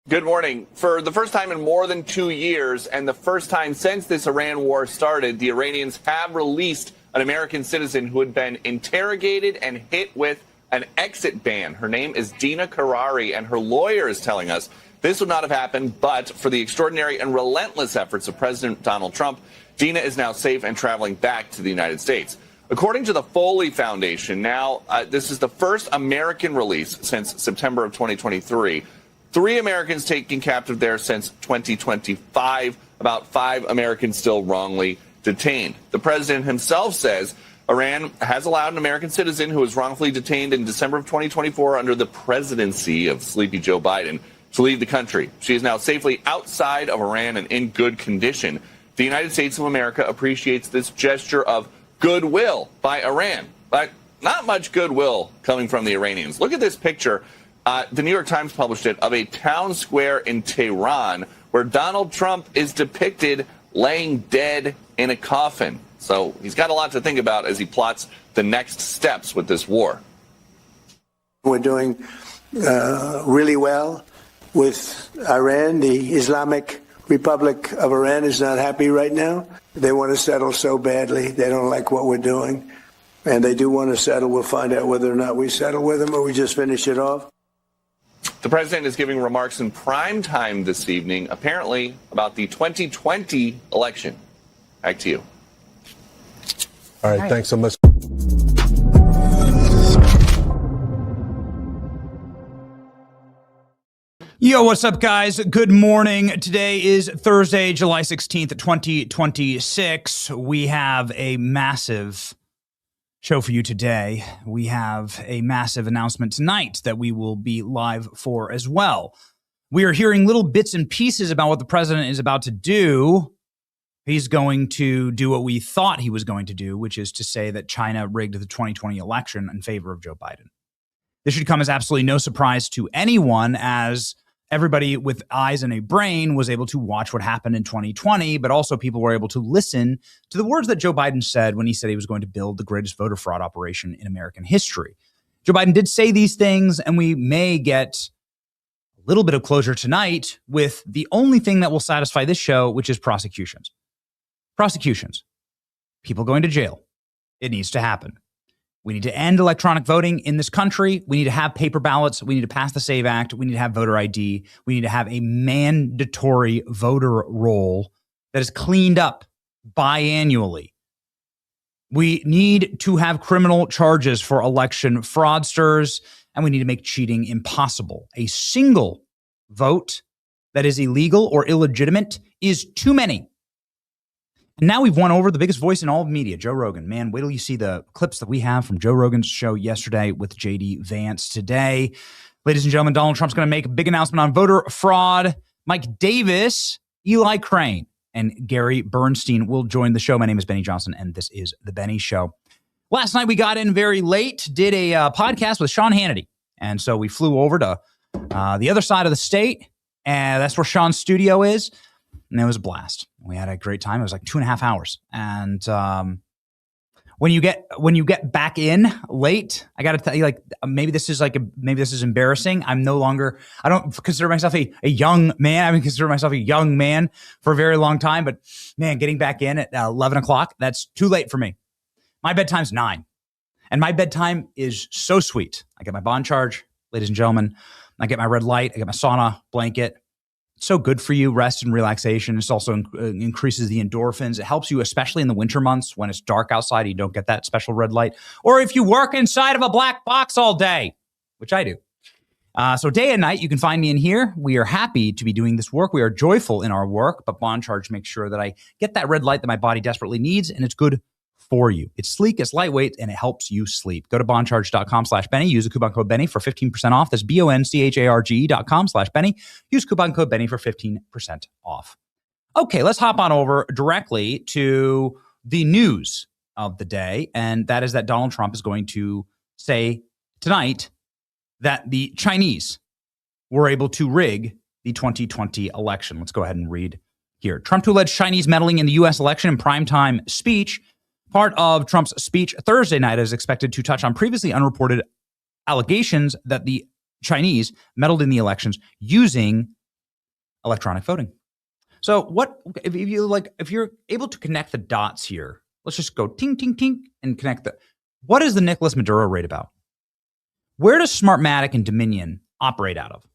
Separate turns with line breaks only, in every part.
Good morning. For the first time in more than 2 years, and the first time since this Iran war started, the Iranians have released an American citizen who had been interrogated and hit with an exit ban. Her name is Dina Karari, and her lawyer is telling us this would not have happened but for the extraordinary and relentless efforts of President Donald Trump. Dina is now safe and traveling back to the United States. According to the Foley Foundation, this is the first American release since September of 2023. 3 Americans taken captive there since 2025, about 5 Americans still wrongly detained. The president himself says Iran has allowed an American citizen who was wrongfully detained in December of 2024 under the presidency of sleepy Joe Biden to leave the country. She is now safely outside of Iran and in good condition. The United States of America appreciates this gesture of goodwill by Iran, but not much goodwill coming from the Iranians. Look at this picture. The New York Times published it, of a town square in Tehran where Donald Trump is depicted laying dead in a coffin. So he's got a lot to think about as he plots the next steps with this war.
We're doing really well with Iran. The Islamic Republic of Iran is not happy right now. They want to settle so badly. They don't like what we're doing. And they do want to settle. We'll find out whether or not we settle with them or we just finish it off.
The president is giving remarks in prime time this evening, apparently about the 2020 election. Back to you.
All right. Thanks so much.
Yo, what's up, guys? Good morning. Today is Thursday, July 16th, 2026. We have a massive show for you today. We have a massive announcement tonight that we will be live for as well. We are hearing little bits and pieces about what the president is about to do. He's going to do what we thought he was going to do, which is to say that China rigged the 2020 election in favor of Joe Biden. This should come as absolutely no surprise to anyone, as everybody with eyes and a brain was able to watch what happened in 2020, but also people were able to listen to the words that Joe Biden said when he said he was going to build the greatest voter fraud operation in American history. Joe Biden did say these things, and we may get a little bit of closure tonight with the only thing that will satisfy this show, which is prosecutions. Prosecutions. People going to jail. It needs to happen. We need to end electronic voting in this country. We need to have paper ballots. We need to pass the SAVE Act. We need to have voter ID. We need to have a mandatory voter roll that is cleaned up biannually. We need to have criminal charges for election fraudsters, and we need to make cheating impossible. A single vote that is illegal or illegitimate is too many. And now we've won over the biggest voice in all of media, Joe Rogan. Man, wait till you see the clips that we have from Joe Rogan's show yesterday with J.D. Vance today. Ladies and gentlemen, Donald Trump's going to make a big announcement on voter fraud. Mike Davis, Eli Crane, and Gary Bernstein will join the show. My name is Benny Johnson, and this is The Benny Show. Last night we got in very late, did a podcast with Sean Hannity. And so we flew over to the other side of the state, and that's where Sean's studio is. And it was a blast. We had a great time. It was like 2.5 hours. And when you get back in late, I got to tell you, like, maybe this is embarrassing. I don't consider myself a young man. I haven't considered myself a young man for a very long time. But man, getting back in at 11 o'clock, that's too late for me. My bedtime's 9. And my bedtime is so sweet. I get my bond charge, ladies and gentlemen. I get my red light. I get my sauna blanket. So good for you, rest and relaxation. It also increases the endorphins. It helps you, especially in the winter months when it's dark outside, you don't get that special red light. Or if you work inside of a black box all day, which I do. So day and night, you can find me in here. We are happy to be doing this work. We are joyful in our work, but Bond Charge makes sure that I get that red light that my body desperately needs, and it's good for you. It's sleek, it's lightweight, and it helps you sleep. Go to bondcharge.com/Benny. Use the coupon code Benny for 15% off. That's BONCHARGE.com/Benny. Use coupon code Benny for 15% off. Okay, let's hop on over directly to the news of the day, and that is that Donald Trump is going to say tonight that the Chinese were able to rig the 2020 election. Let's go ahead and read here. Trump to allege Chinese meddling in the U.S. election in primetime speech. Part of Trump's speech Thursday night is expected to touch on previously unreported allegations that the Chinese meddled in the elections using electronic voting. So what if you're able to connect the dots here? Let's just go ting ting ting and connect the. What is the Nicolas Maduro raid about? Where does Smartmatic and Dominion operate out of?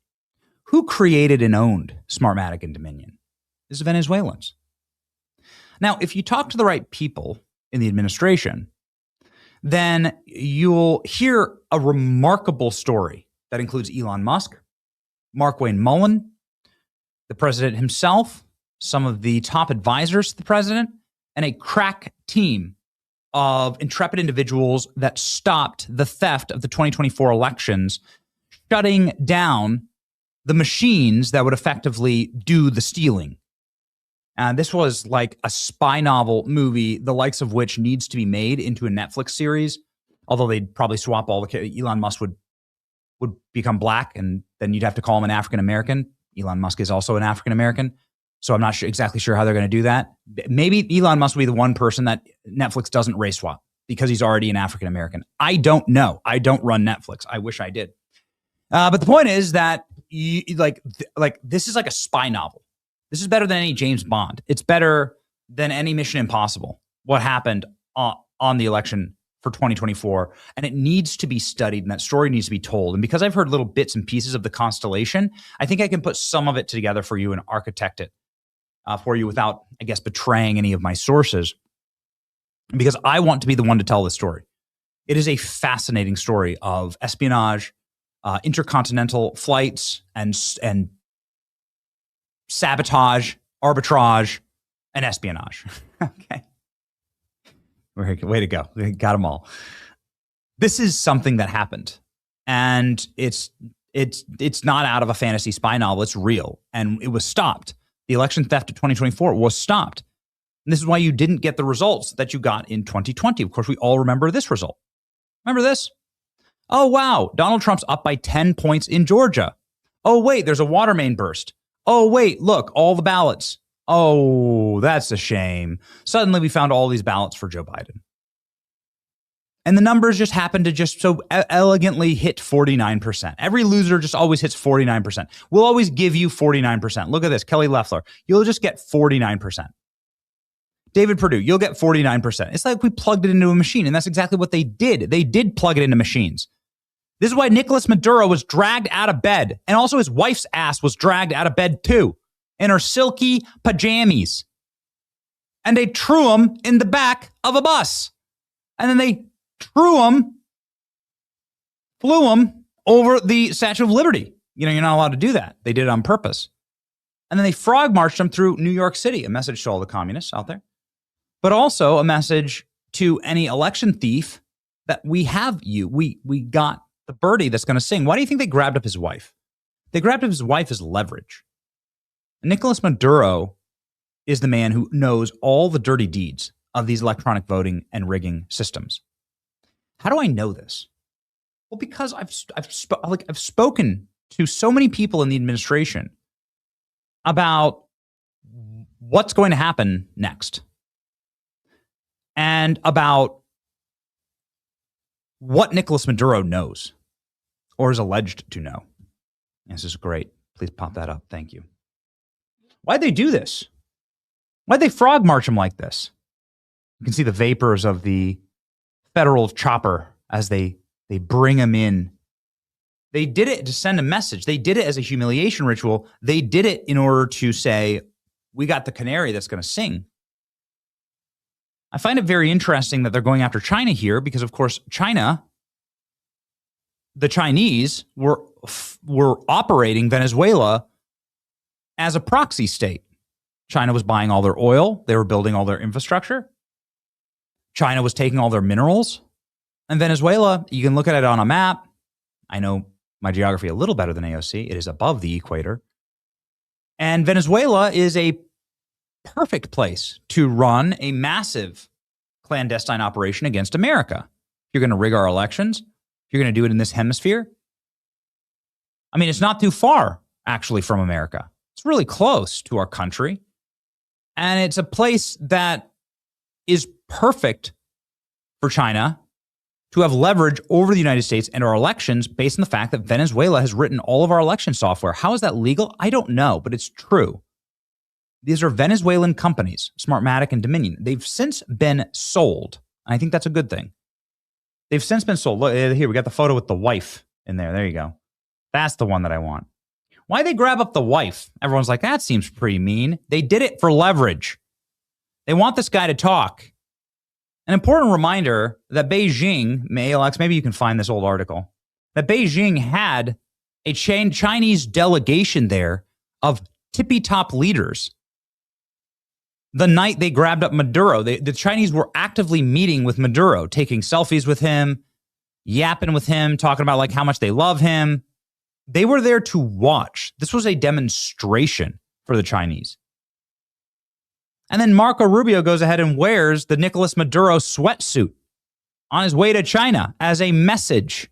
Who created and owned Smartmatic and Dominion? It's Venezuelans. Now, if you talk to the right people in the administration, then you'll hear a remarkable story that includes Elon Musk, Mark Wayne Mullen, the president himself, some of the top advisors to the president, and a crack team of intrepid individuals that stopped the theft of the 2024 elections, shutting down the machines that would effectively do the stealing. This was like a spy novel movie, the likes of which needs to be made into a Netflix series, although they'd probably swap all the... Elon Musk would become black, and then you'd have to call him an African-American. Elon Musk is also an African-American. So I'm not exactly sure how they're going to do that. Maybe Elon Musk will be the one person that Netflix doesn't race swap because he's already an African-American. I don't know. I don't run Netflix. I wish I did. But the point is that this is like a spy novel. This is better than any James Bond. It's better than any Mission Impossible. What happened on the election for 2024, and it needs to be studied, and that story needs to be told. And because I've heard little bits and pieces of the constellation, I think I can put some of it together for you and architect it for you without, I guess, betraying any of my sources, because I want to be the one to tell this story. It is a fascinating story of espionage, intercontinental flights, and sabotage, arbitrage, and espionage. Okay. Way to go. We got them all. This is something that happened, and it's not out of a fantasy spy novel. It's real, and it was stopped. The election theft of 2024 was stopped. And this is why you didn't get the results that you got in 2020. Of course, we all remember this result. Remember this? Oh, wow. Donald Trump's up by 10 points in Georgia. Oh, wait, there's a water main burst. Oh, wait, look, all the ballots. Oh, that's a shame. Suddenly we found all these ballots for Joe Biden. And the numbers just happened to just so elegantly hit 49%. Every loser just always hits 49%. We'll always give you 49%. Look at this, Kelly Loeffler. You'll just get 49%. David Perdue, you'll get 49%. It's like we plugged it into a machine, and that's exactly what they did. They did plug it into machines. This is why Nicolas Maduro was dragged out of bed, and also his wife's ass was dragged out of bed too, in her silky pajamas. And they threw him in the back of a bus. And then they flew him over the Statue of Liberty. You know, you're not allowed to do that. They did it on purpose. And then they frog marched him through New York City, a message to all the communists out there, but also a message to any election thief that we have you. We got the birdie that's going to sing. Why do you think they grabbed up his wife? They grabbed up his wife as leverage. And Nicolas Maduro is the man who knows all the dirty deeds of these electronic voting and rigging systems. How do I know this? Well, because I've spoken to so many people in the administration about what's going to happen next, and about what Nicolas Maduro knows or is alleged to know. This is great. Please pop that up. Thank you. Why'd they do this? Why'd they frog march him like this? You can see the vapors of the federal chopper as they bring him in. They did it to send a message. They did it as a humiliation ritual. They did it in order to say, we got the canary that's going to sing. I find it very interesting that they're going after China here because, of course, China, the Chinese were operating Venezuela as a proxy state. China was buying all their oil. They were building all their infrastructure. China was taking all their minerals. And Venezuela, you can look at it on a map. I know my geography a little better than AOC. It is above the equator. And Venezuela is a perfect place to run a massive clandestine operation against America. You're going to rig our elections. You're going to do it in this hemisphere. I mean, it's not too far, actually, from America. It's really close to our country. And it's a place that is perfect for China to have leverage over the United States and our elections based on the fact that Venezuela has written all of our election software. How is that legal? I don't know, but it's true. These are Venezuelan companies, Smartmatic and Dominion. They've since been sold. I think that's a good thing. They've since been sold. Look, here, we got the photo with the wife in there. There you go. That's the one that I want. Why they grab up the wife? Everyone's like, that seems pretty mean. They did it for leverage. They want this guy to talk. An important reminder that Beijing, ALX, maybe you can find this old article, that Beijing had a Chinese delegation there of tippy-top leaders. The night they grabbed up Maduro, the Chinese were actively meeting with Maduro, taking selfies with him, yapping with him, talking about like how much they love him. They were there to watch. This was a demonstration for the Chinese. And then Marco Rubio goes ahead and wears the Nicolas Maduro sweatsuit on his way to China as a message.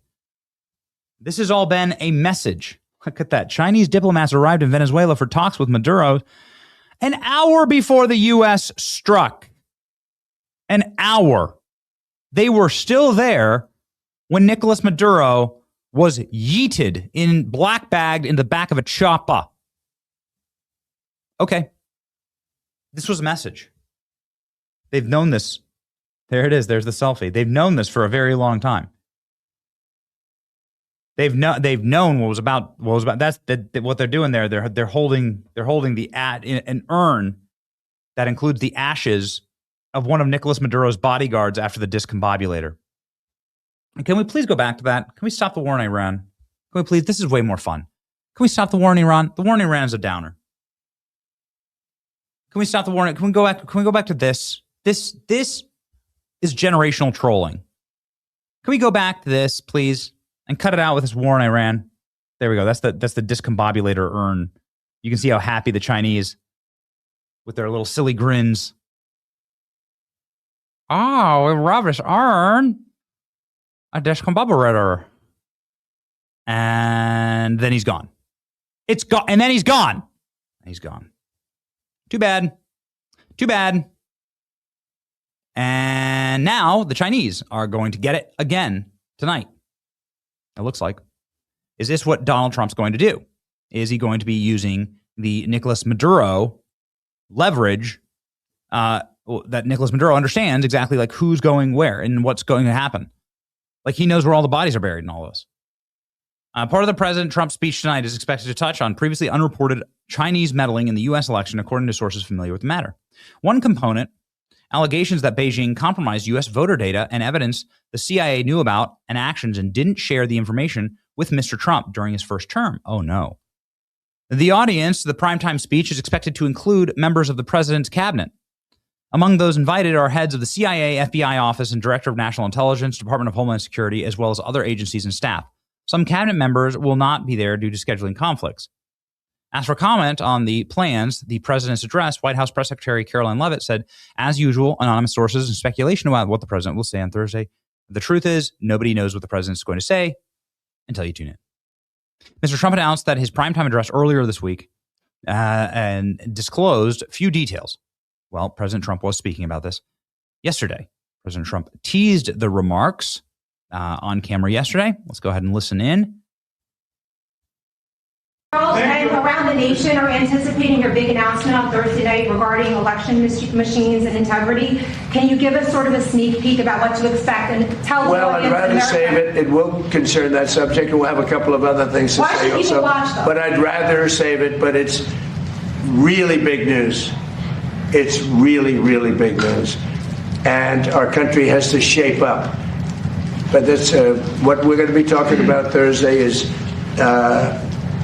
This has all been a message. Look at that. Chinese diplomats arrived in Venezuela for talks with Maduro an hour before the U.S. struck. An hour. They were still there when Nicolas Maduro was yeeted in black bagged in the back of a chopper. Okay. This was a message. They've known this. There it is. There's the selfie. They've known this for a very long time. They've known what was about. That's what they're doing there. They're holding an urn that includes the ashes of one of Nicolas Maduro's bodyguards after the discombobulator. Can we please go back to that? Can we stop the war in Iran? Can we please? This is way more fun. Can we stop the war in Iran? The war in Iran is a downer. Can we stop the war? Can we go back to this? This is generational trolling. Can we go back to this, please, and cut it out with this war in Iran? There we go. That's the discombobulator urn. You can see how happy the Chinese with their little silly grins. Oh, we robbed this urn. A discombobulator. And then he's gone. It's gone. And then he's gone. He's gone. Too bad. Too bad. And now the Chinese are going to get it again tonight. It looks like. Is this what Donald Trump's going to do? Is he going to be using the Nicolas Maduro leverage that Nicolas Maduro understands exactly like who's going where and what's going to happen? Like he knows where all the bodies are buried and all this. Part of the President Trump's speech tonight is expected to touch on previously unreported Chinese meddling in the U.S. election, according to sources familiar with the matter. One component, allegations that Beijing compromised U.S. voter data and evidence the CIA knew about and actions and didn't share the information with Mr. Trump during his first term. Oh, no. The audience, the primetime speech, is expected to include members of the president's cabinet. Among those invited are heads of the CIA, FBI office, and Director of National Intelligence, Department of Homeland Security, as well as other agencies and staff. Some cabinet members will not be there due to scheduling conflicts. As for comment on the plans, the president's address, White House Press Secretary Caroline Leavitt said, as usual, anonymous sources and speculation about what the president will say on Thursday. The truth is, nobody knows what the president's going to say until you tune in. Mr. Trump announced that his primetime address earlier this week and disclosed few details. Well, President Trump was speaking about this yesterday. President Trump teased the remarks on camera yesterday. Let's go ahead and listen in.
And around the nation are anticipating your big announcement on Thursday night regarding election machines and integrity. Can you give us sort of a sneak peek about what to expect and tell
Well, I'd rather save it. It will concern that subject, and we'll have a couple of other things to say also. But I'd rather save it, but it's really big news. It's really, really big news. And our country has to shape up. But that's what we're going to be talking about Thursday is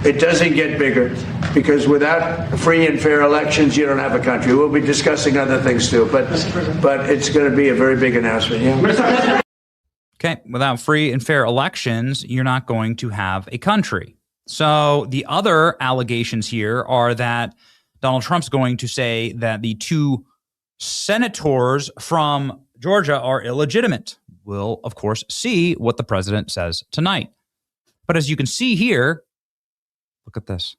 it doesn't get bigger because without free and fair elections, you don't have a country. We'll be discussing other things too, but it's going to be a very big announcement. Yeah.
Okay, without free and fair elections, you're not going to have a country. So the other allegations here are that Donald Trump's going to say that the two senators from Georgia are illegitimate. We'll, of course, see what the president says tonight. But as you can see here, look at this.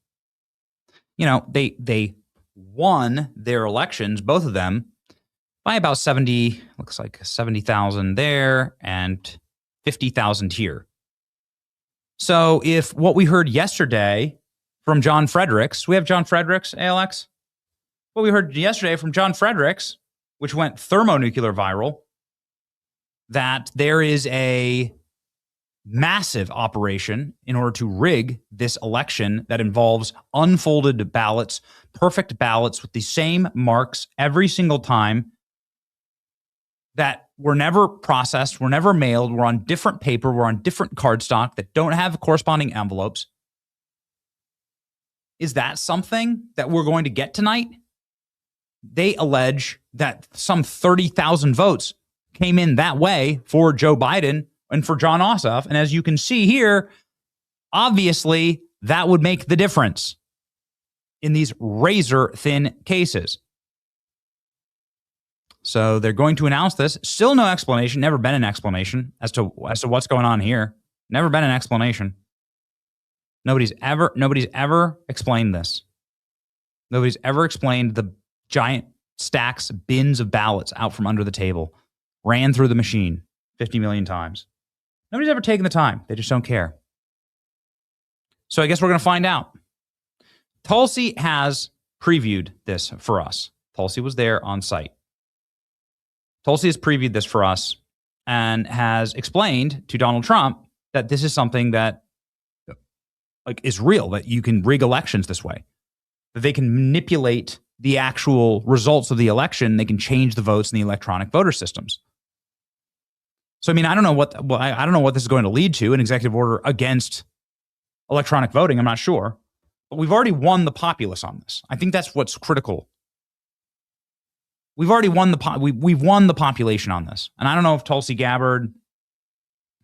You know, they won their elections, both of them, by about 70,000 there and 50,000 here. So if what we heard yesterday from John Fredericks, we have John Fredericks, ALX? What we heard yesterday from John Fredericks, which went thermonuclear viral, that there is a massive operation in order to rig this election that involves unfolded ballots, perfect ballots with the same marks every single time, that were never processed, were never mailed, were on different paper, were on different cardstock that don't have corresponding envelopes. Is that something that we're going to get tonight? They allege that some 30,000 votes came in that way for Joe Biden and for John Ossoff. And as you can see here, obviously that would make the difference in these razor thin cases. So they're going to announce this. Still no explanation, never been an explanation as to what's going on here. Never been an explanation. Nobody's ever explained this. Nobody's ever explained the giant stacks, bins of ballots out from under the table, ran through the machine 50 million times. Nobody's ever taken the time. They just don't care. So I guess we're going to find out. Tulsi has previewed this for us. Tulsi was there on site. Tulsi has previewed this for us and has explained to Donald Trump that this is something that is real, that you can rig elections this way, that they can manipulate the actual results of the election. They can change the votes in the electronic voter systems. So, I mean, I don't know what this is going to lead to, an executive order against electronic voting. I'm not sure, but we've already won the populace on this. I think that's what's critical. We've already won we've won the population on this. And I don't know if Tulsi Gabbard,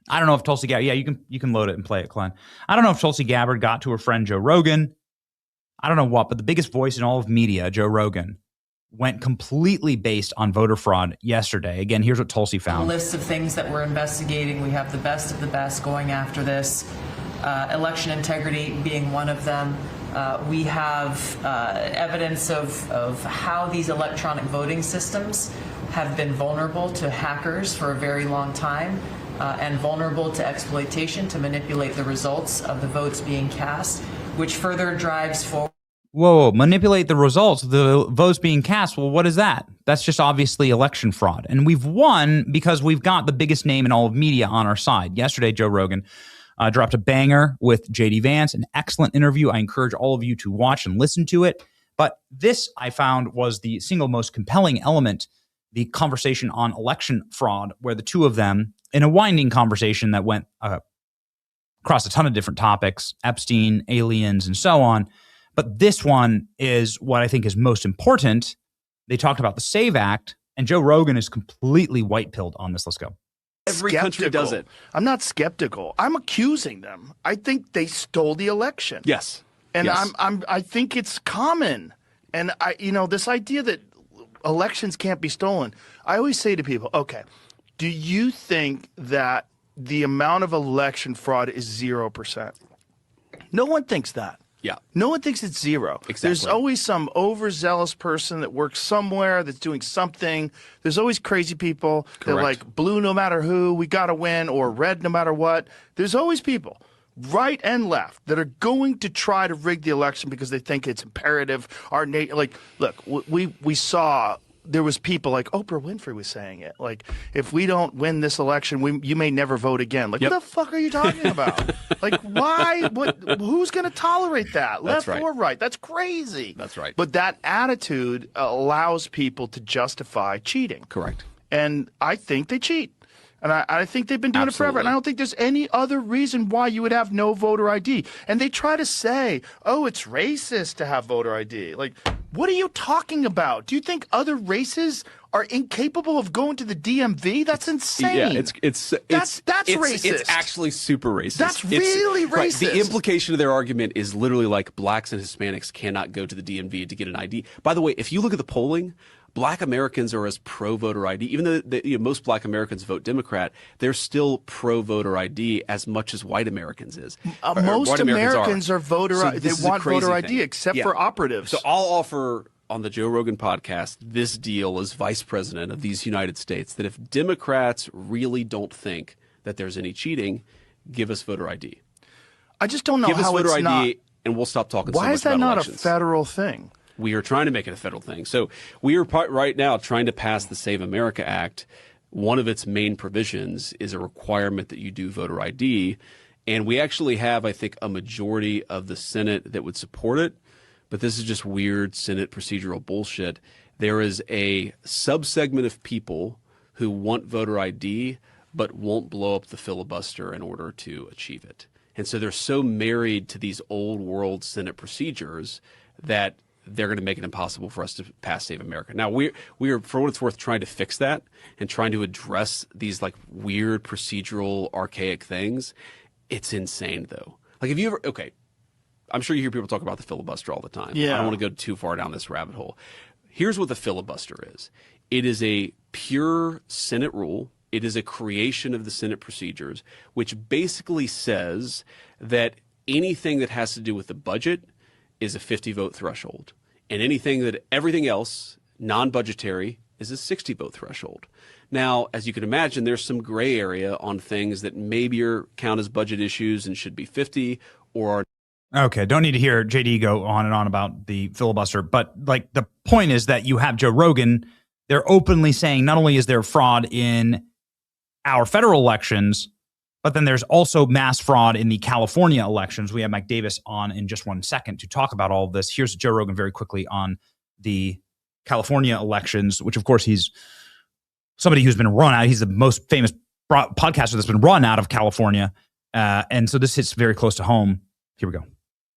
yeah, you can load it and play it, Glenn. I don't know if Tulsi Gabbard got to her friend Joe Rogan. I don't know what, but the biggest voice in all of media, Joe Rogan, went completely based on voter fraud yesterday. Again, here's what Tulsi found.
A list of things that we're investigating. We have the best of the best going after this. Election integrity being one of them. We have evidence of how these electronic voting systems have been vulnerable to hackers for a very long time and vulnerable to exploitation to manipulate the results of the votes being cast, which further drives forward.
Whoa, manipulate the results of the votes being cast. Well, what is that? That's just obviously election fraud. And we've won because we've got the biggest name in all of media on our side. Yesterday, Joe Rogan dropped a banger with JD Vance, an excellent interview. I encourage all of you to watch and listen to it. But this, I found, was the single most compelling element, the conversation on election fraud, where the two of them, in a winding conversation that went across a ton of different topics, Epstein, aliens, and so on. But this one is what I think is most important. They talked about the SAVE Act, and Joe Rogan is completely white-pilled on this. Let's go.
Every country does it. I'm not skeptical. I'm accusing them. I think they stole the election.
Yes.
And
yes.
I think it's common. And this idea that elections can't be stolen. I always say to people, okay, do you think that the amount of election fraud is 0%? No one thinks that.
Yeah.
No one thinks it's zero.
Exactly.
There's always some overzealous person that works somewhere that's doing something. There's always crazy people that are like blue no matter who, we got to win, or red no matter what. There's always people, right and left, that are going to try to rig the election because they think it's imperative. Look, we saw there was people like Oprah Winfrey was saying it. Like, if we don't win this election, you may never vote again. Like, What the fuck are you talking about? Like, why? Who's going to tolerate that? Left or right? That's crazy.
That's right.
But that attitude allows people to justify cheating.
Correct.
And I think they cheat. And I think they've been doing it forever. And I don't think there's any other reason why you would have no voter ID. And they try to say, oh, it's racist to have voter ID. Like, what are you talking about? Do you think other races are incapable of going to the DMV? That's insane.
Yeah, that's racist. It's actually super racist.
That's really racist.
Right, the implication of their argument is literally like blacks and Hispanics cannot go to the DMV to get an ID. By the way, if you look at the polling, Black Americans are as pro-voter ID. Even though most Black Americans vote Democrat, they're still pro-voter ID as much as white Americans is.
Most Americans are voter ID. They want voter ID, except for operatives.
So I'll offer on the Joe Rogan podcast this deal as vice president of these United States, that if Democrats really don't think that there's any cheating, give us voter ID.
I just don't know
Give us
how
voter
it's
ID,
not.
and we'll stop talking so
Why
much
is that
about
not
elections.
a federal thing?
We are trying to make it a federal thing. So we are right now trying to pass the Save America Act. One of its main provisions is a requirement that you do voter ID. And we actually have, I think, a majority of the Senate that would support it. But this is just weird Senate procedural bullshit. There is a subsegment of people who want voter ID but won't blow up the filibuster in order to achieve it. And so they're so married to these old world Senate procedures that they're going to make it impossible for us to pass Save America. Now, we are, for what it's worth, trying to fix that and trying to address these like weird procedural archaic things. It's insane, though. Like, if you ever, okay, I'm sure you hear people talk about the filibuster all the time.
Yeah.
I don't want to go too far down this rabbit hole. Here's what the filibuster is. It is a pure Senate rule. It is a creation of the Senate procedures, which basically says that anything that has to do with the budget is a 50-vote threshold. And everything else, non-budgetary, is a 60-vote threshold. Now, as you can imagine, there's some gray area on things that maybe count as budget issues and should be 50 or are.
Okay, don't need to hear JD go on and on about the filibuster, but like the point is that you have Joe Rogan. They're openly saying not only is there fraud in our federal elections, but then there's also mass fraud in the California elections. We have Mike Davis on in just 1 second to talk about all of this. Here's Joe Rogan very quickly on the California elections, which of course he's somebody who's been run out. He's the most famous podcaster that's been run out of California. And so this hits very close to home. Here we go.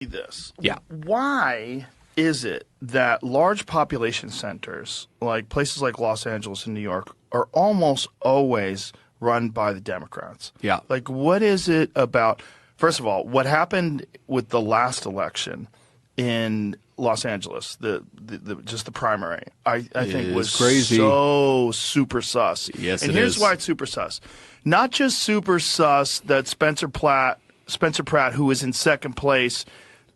This.
Yeah.
Why is it that large population centers, like places like Los Angeles and New York, are almost always run by the Democrats?
Yeah.
Like, what is it about? First of all, what happened with the last election in Los Angeles, just the primary, I think was
crazy.
So super sus.
Yes,
and
it
here's
is.
why it's super sus. Not just super sus that Spencer Pratt, who was in second place,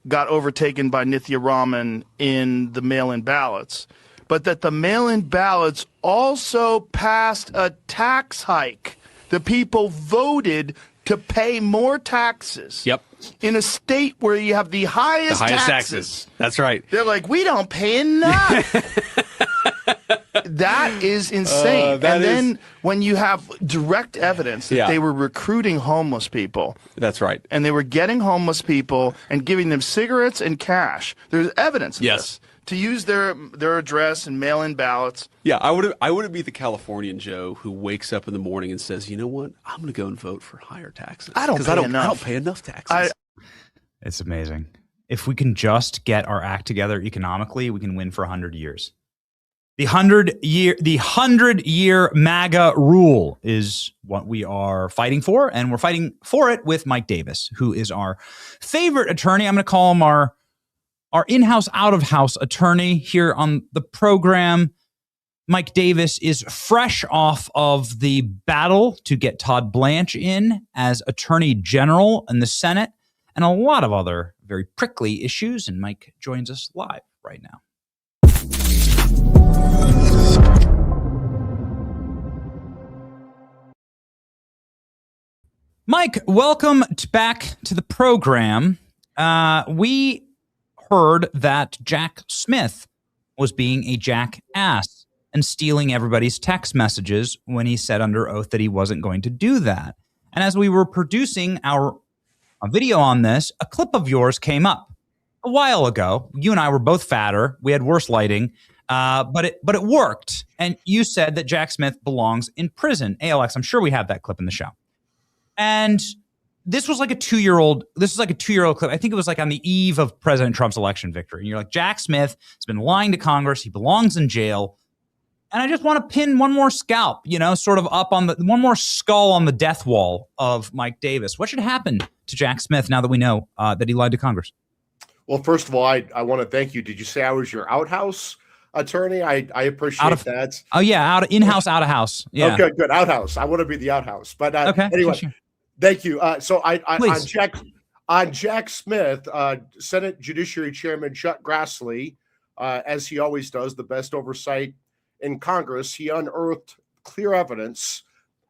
got overtaken by Nithya Raman in the mail-in ballots, but that the mail-in ballots also passed a tax hike. The people voted to pay more taxes.
Yep.
In a state where you have the highest
taxes. That's right.
They're like, we don't pay enough. That is insane. Then when you have direct evidence that they were recruiting homeless people.
That's right.
And they were getting homeless people and giving them cigarettes and cash. There's evidence of this. To use their address and mail-in ballots.
Yeah, I would be the Californian Joe who wakes up in the morning and says, you know what? I'm going to go and vote for higher taxes.
I don't
pay enough taxes.
It's amazing. If we can just get our act together economically, we can win for 100 years. The 100-year MAGA rule is what we are fighting for, and we're fighting for it with Mike Davis, who is our favorite attorney. I'm going to call him our in-house, out-of-house attorney here on the program. Mike Davis is fresh off of the battle to get Todd Blanche in as Attorney General in the Senate and a lot of other very prickly issues. And Mike joins us live right now. Mike, welcome back to the program. We heard that Jack Smith was being a jackass and stealing everybody's text messages when he said under oath that he wasn't going to do that. And as we were producing our video on this, a clip of yours came up a while ago. You and I were both fatter. We had worse lighting, but it worked. And you said that Jack Smith belongs in prison. ALX, I'm sure we have that clip in the show. And this was like a 2-year-old. This is like a 2-year-old clip. I think it was like on the eve of President Trump's election victory. And you're like, Jack Smith has been lying to Congress. He belongs in jail. And I just want to pin one more scalp, sort of up on one more skull on the death wall of Mike Davis. What should happen to Jack Smith now that we know that he lied to Congress?
Well, first of all, I want to thank you. Did you say I was your outhouse attorney? I appreciate that.
Oh, yeah. In-house, out-of-house. Yeah.
Okay, good. Outhouse. I want to be the outhouse. But
okay.
Anyway,
sure.
Thank you. So on Jack Smith, Senate Judiciary Chairman Chuck Grassley, as he always does, the best oversight in Congress, he unearthed clear evidence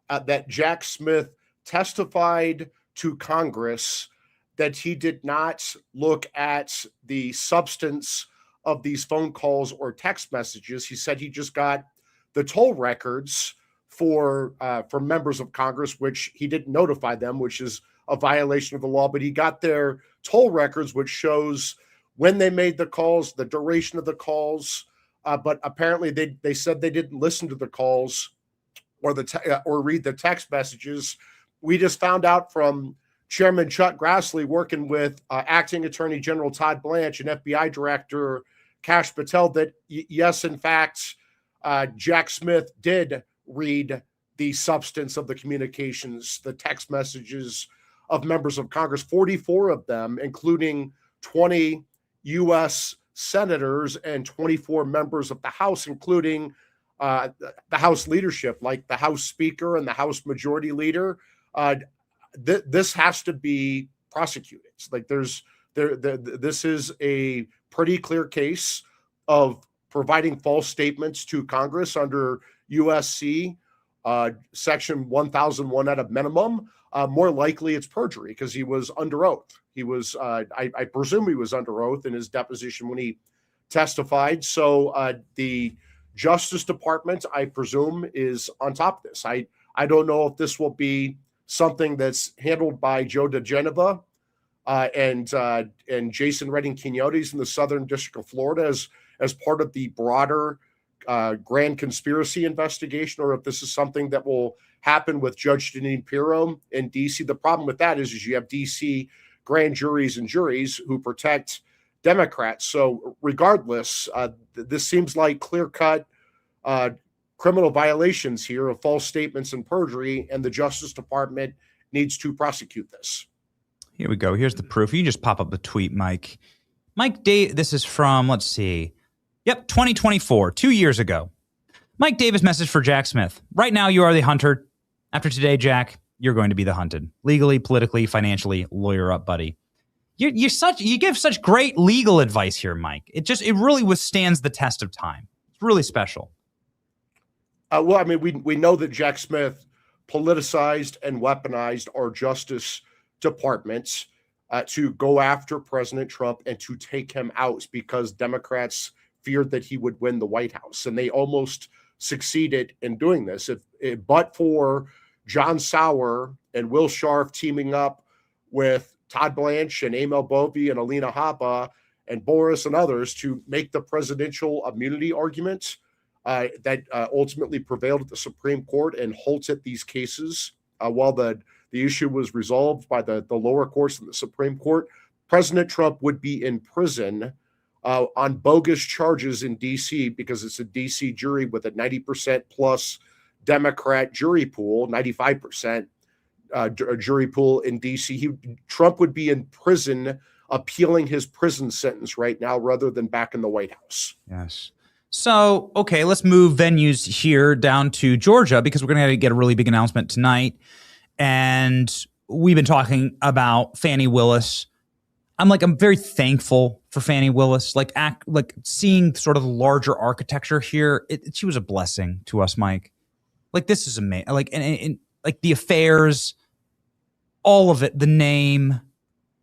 that Jack Smith testified to Congress that he did not look at the substance of these phone calls or text messages. He said he just got the toll records for members of Congress, which he didn't notify them, which is a violation of the law. But he got their toll records, which shows when they made the calls, the duration of the calls. But apparently they said they didn't listen to the calls or or read the text messages. We just found out from Chairman Chuck Grassley working with Acting Attorney General Todd Blanche and FBI Director Kash Patel that yes, in fact, Jack Smith did read the substance of the communications, the text messages of members of Congress, 44 of them, including 20 U.S. senators and 24 members of the House, including the House leadership, like the House Speaker and the House Majority Leader. This has to be prosecuted. Like this is a pretty clear case of providing false statements to Congress under USC section 1001 at a minimum. More likely it's perjury because he was under oath. He was, I presume he was under oath in his deposition when he testified. So the Justice Department, I presume, is on top of this. I don't know if this will be something that's handled by Joe DeGeneva and Jason Redding Quinones in the Southern District of Florida as part of the broader grand conspiracy investigation, or if this is something that will happen with Judge Jeanine Pirro in D.C. The problem with that is you have D.C. grand juries and juries who protect Democrats. So regardless, this seems like clear-cut criminal violations here of false statements and perjury, and the Justice Department needs to prosecute this.
Here we go. Here's the proof. You can just pop up the tweet, Mike. Mike Dave, this is from, let's see. Yep, 2024, 2 years ago. Mike Davis message for Jack Smith. Right now, you are the hunter. After today, Jack, you're going to be the hunted. Legally, politically, financially, lawyer up, buddy. You give such great legal advice here, Mike. It really withstands the test of time. It's really special.
Well, I mean, we know that Jack Smith politicized and weaponized our Justice Departments to go after President Trump and to take him out because Democrats feared that he would win the White House. And they almost succeeded in doing this. But for John Sauer and Will Scharf teaming up with Todd Blanche and Emil Bovee and Alina Habba and Boris and others to make the presidential immunity argument that ultimately prevailed at the Supreme Court and halted these cases while the issue was resolved by the lower courts and the Supreme Court, President Trump would be in prison on bogus charges in D.C. because it's a D.C. jury with a 90% plus Democrat jury pool, 95% jury pool in D.C. Trump would be in prison appealing his prison sentence right now rather than back in the White House.
Yes. So, okay, let's move venues here down to Georgia because we're going to get a really big announcement tonight. And we've been talking about Fani Willis. I'm very thankful for Fani Willis. Like seeing sort of the larger architecture here. She was a blessing to us, Mike. Like, this is amazing. Like, and like the affairs, all of it, the name,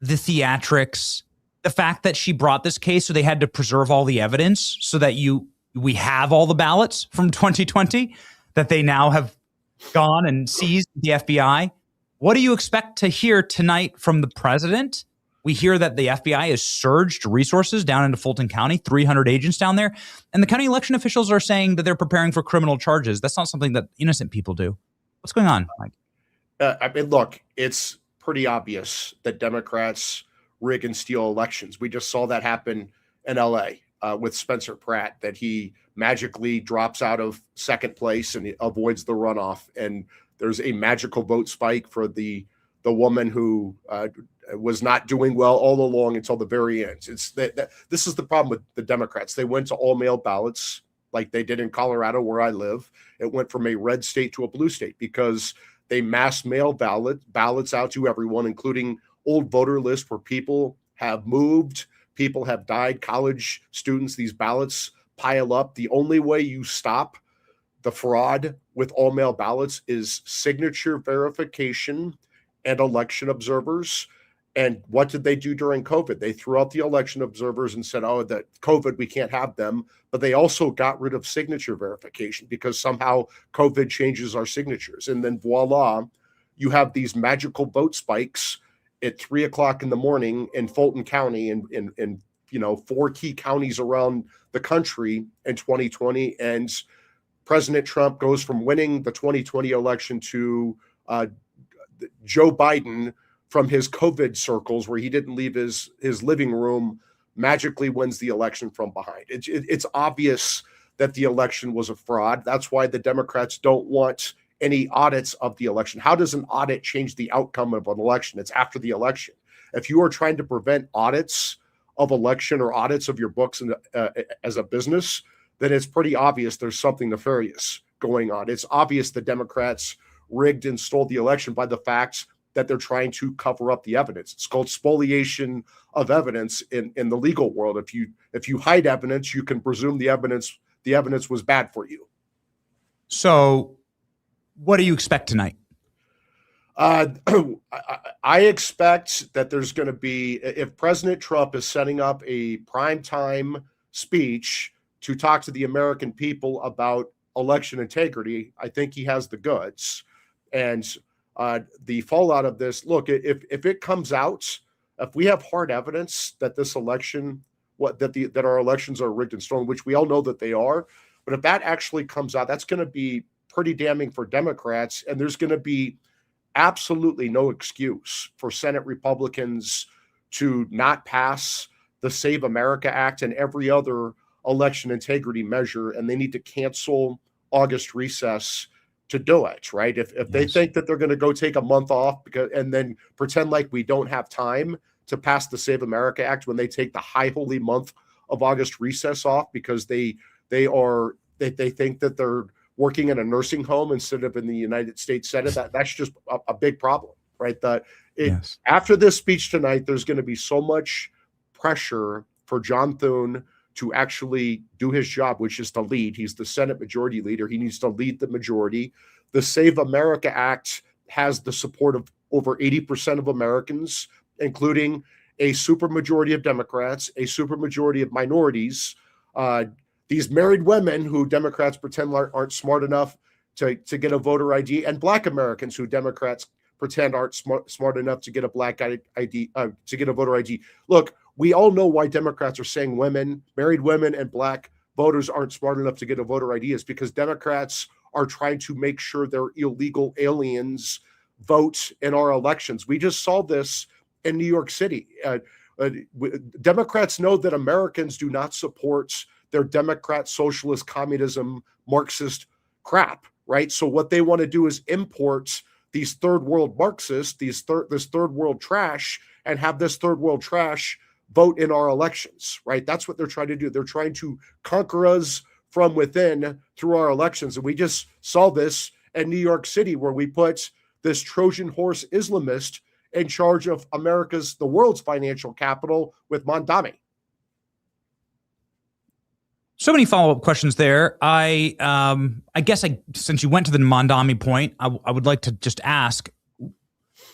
the theatrics, the fact that she brought this case, so they had to preserve all the evidence so that we have all the ballots from 2020 that they now have gone and seized the FBI. What do you expect to hear tonight from the president? We hear that the FBI has surged resources down into Fulton County, 300 agents down there. And the county election officials are saying that they're preparing for criminal charges. That's not something that innocent people do. What's going on, Mike?
I mean, look, it's pretty obvious that Democrats rig and steal elections. We just saw that happen in L.A. With Spencer Pratt, that he magically drops out of second place and he avoids the runoff. And there's a magical vote spike for the woman who was not doing well all along until the very end. This is the problem with the Democrats. They went to all mail ballots like they did in Colorado, where I live. It went from a red state to a blue state because they mass mail ballots out to everyone, including old voter lists where people have moved, people have died, college students. These ballots pile up. The only way you stop the fraud with all mail ballots is signature verification and election observers. And what did they do during COVID? They threw out the election observers and said, oh, that COVID, we can't have them. But they also got rid of signature verification because somehow COVID changes our signatures. And then voila, you have these magical vote spikes at 3 o'clock in the morning in Fulton County and in 4 key counties around the country in 2020. And President Trump goes from winning the 2020 election to Joe Biden from his COVID circles where he didn't leave his living room, magically wins the election from behind. It's obvious that the election was a fraud. That's why the Democrats don't want any audits of the election. How does an audit change the outcome of an election? It's after the election. If you are trying to prevent audits of election or audits of your books as a business, then it's pretty obvious there's something nefarious going on. It's obvious the Democrats rigged and stole the election by the fact that they're trying to cover up the evidence. It's called spoliation of evidence in the legal world. If you hide evidence, you can presume the evidence was bad for you.
So what do you expect tonight?
I expect that there's going to be, if President Trump is setting up a primetime speech to talk to the American people about election integrity, I think he has the goods. And the fallout of this, look, if it comes out, if we have hard evidence that this election, that our elections are rigged and stolen, which we all know that they are, but if that actually comes out, that's going to be pretty damning for Democrats, and there's going to be absolutely no excuse for Senate Republicans to not pass the Save America Act and every other election integrity measure, and they need to cancel August recess to do it, right? If they think that they're going to go take a month off and then pretend like we don't have time to pass the Save America Act when they take the high holy month of August recess off because they think that they're working in a nursing home instead of in the United States Senate, that's just a big problem, right? After this speech tonight, there's going to be so much pressure for John Thune to actually do his job, which is to lead. He's the Senate Majority Leader. He needs to lead the majority. The Save America Act has the support of over 80% of Americans, including a supermajority of Democrats, a supermajority of minorities, these married women who Democrats pretend aren't smart enough to get a voter ID, and Black Americans who Democrats pretend aren't smart enough to get a black ID, to get a voter ID. Look, we all know why Democrats are saying married women and Black voters aren't smart enough to get a voter ID is because Democrats are trying to make sure their illegal aliens vote in our elections. We just saw this in New York City. Democrats know that Americans do not support their Democrat, socialist, communism, Marxist crap, right? So what they want to do is import these third world Marxists, this third world trash, and have this third world trash vote in our elections, right? That's what they're trying to do. They're trying to conquer us from within through our elections. And we just saw this in New York City where we put this Trojan horse Islamist in charge of the world's financial capital with Mondami.
So many follow-up questions there. I guess since you went to the Mondami point, I would like to just ask,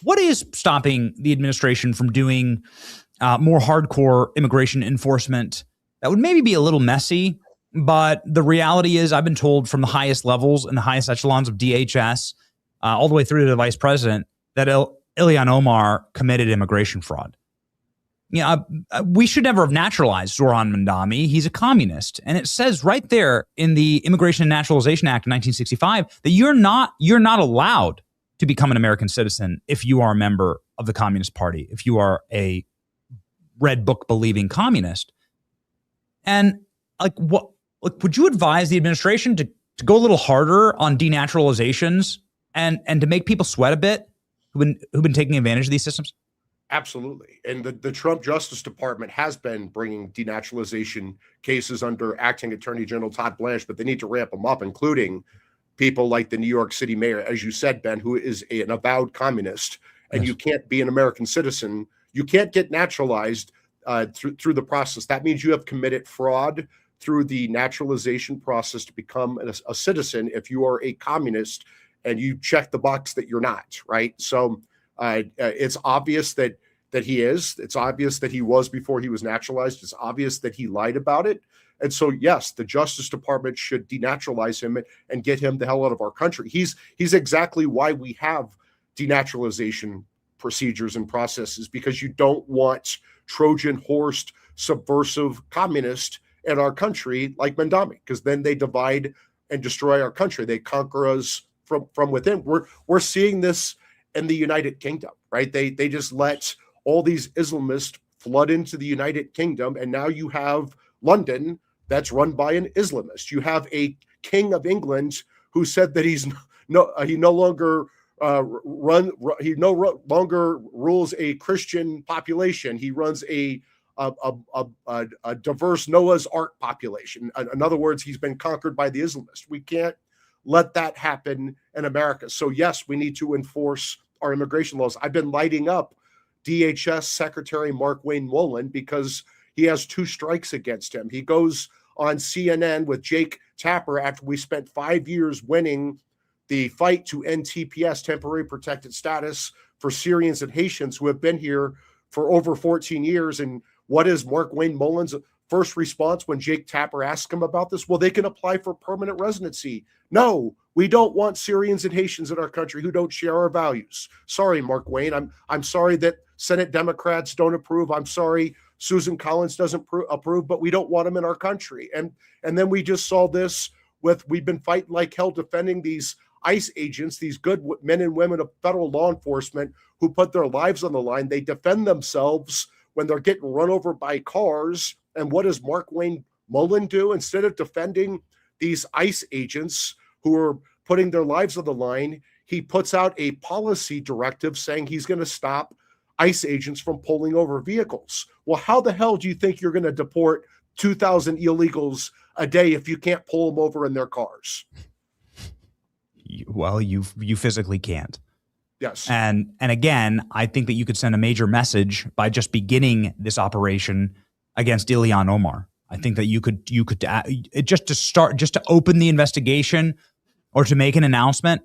what is stopping the administration from doing more hardcore immigration enforcement that would maybe be a little messy? But the reality is, I've been told from the highest levels and the highest echelons of DHS, all the way through to the vice president, that Ilhan Omar committed immigration fraud. We should never have naturalized Zoran Mondami. He's a communist. And it says right there in the Immigration and Naturalization Act of 1965 that you're not allowed to become an American citizen if you are a member of the Communist Party, if you are a red book believing communist. And would you advise the administration to go a little harder on denaturalizations and to make people sweat a bit who've been taking advantage of these systems?
Absolutely. And the Trump Justice Department has been bringing denaturalization cases under acting Attorney General Todd Blanche, but they need to ramp them up, including people like the New York City mayor, as you said, Ben, who is an avowed communist. And yes, you can't be an American citizen. You can't get naturalized through the process. That means you have committed fraud through the naturalization process to become a citizen if you are a communist and you check the box that you're not, right? So it's obvious that he is. It's obvious that he was before he was naturalized. It's obvious that he lied about it. And so, yes, the Justice Department should denaturalize him and get him the hell out of our country. He's exactly why we have denaturalization procedures and processes, because you don't want Trojan horsed, subversive communists in our country like Mandami, because then they divide and destroy our country. They conquer us from within. We're seeing this in the United Kingdom, right? They just let all these Islamists flood into the United Kingdom, and now you have London that's run by an Islamist. You have a king of England who said that he no longer rules a Christian population. He runs a diverse Noah's Ark population. In other words, he's been conquered by the Islamists. We can't let that happen in America. So yes, we need to enforce our immigration laws. I've been lighting up DHS Secretary Mark Wayne Mullen because he has 2 strikes against him. He goes on CNN with Jake Tapper after we spent 5 years winning the fight to end TPS, temporary protected status, for Syrians and Haitians who have been here for over 14 years. And what is Mark Wayne Mullen's first response when Jake Tapper asked him about this? Well, they can apply for permanent residency. No, we don't want Syrians and Haitians in our country who don't share our values. Sorry, Mark Wayne. I'm sorry that Senate Democrats don't approve. I'm sorry Susan Collins doesn't approve, but we don't want them in our country. And then we just saw this we've been fighting like hell defending these ICE agents, these good men and women of federal law enforcement who put their lives on the line. They defend themselves when they're getting run over by cars. And what does Mark Wayne Mullen do? Instead of defending these ICE agents who are putting their lives on the line, he puts out a policy directive saying he's going to stop ICE agents from pulling over vehicles. Well, how the hell do you think you're going to deport 2,000 illegals a day if you can't pull them over in their cars?
Well, you physically can't.
Yes.
And again, I think that you could send a major message by just beginning this operation against Ilhan Omar. I think that you could just to open the investigation or to make an announcement.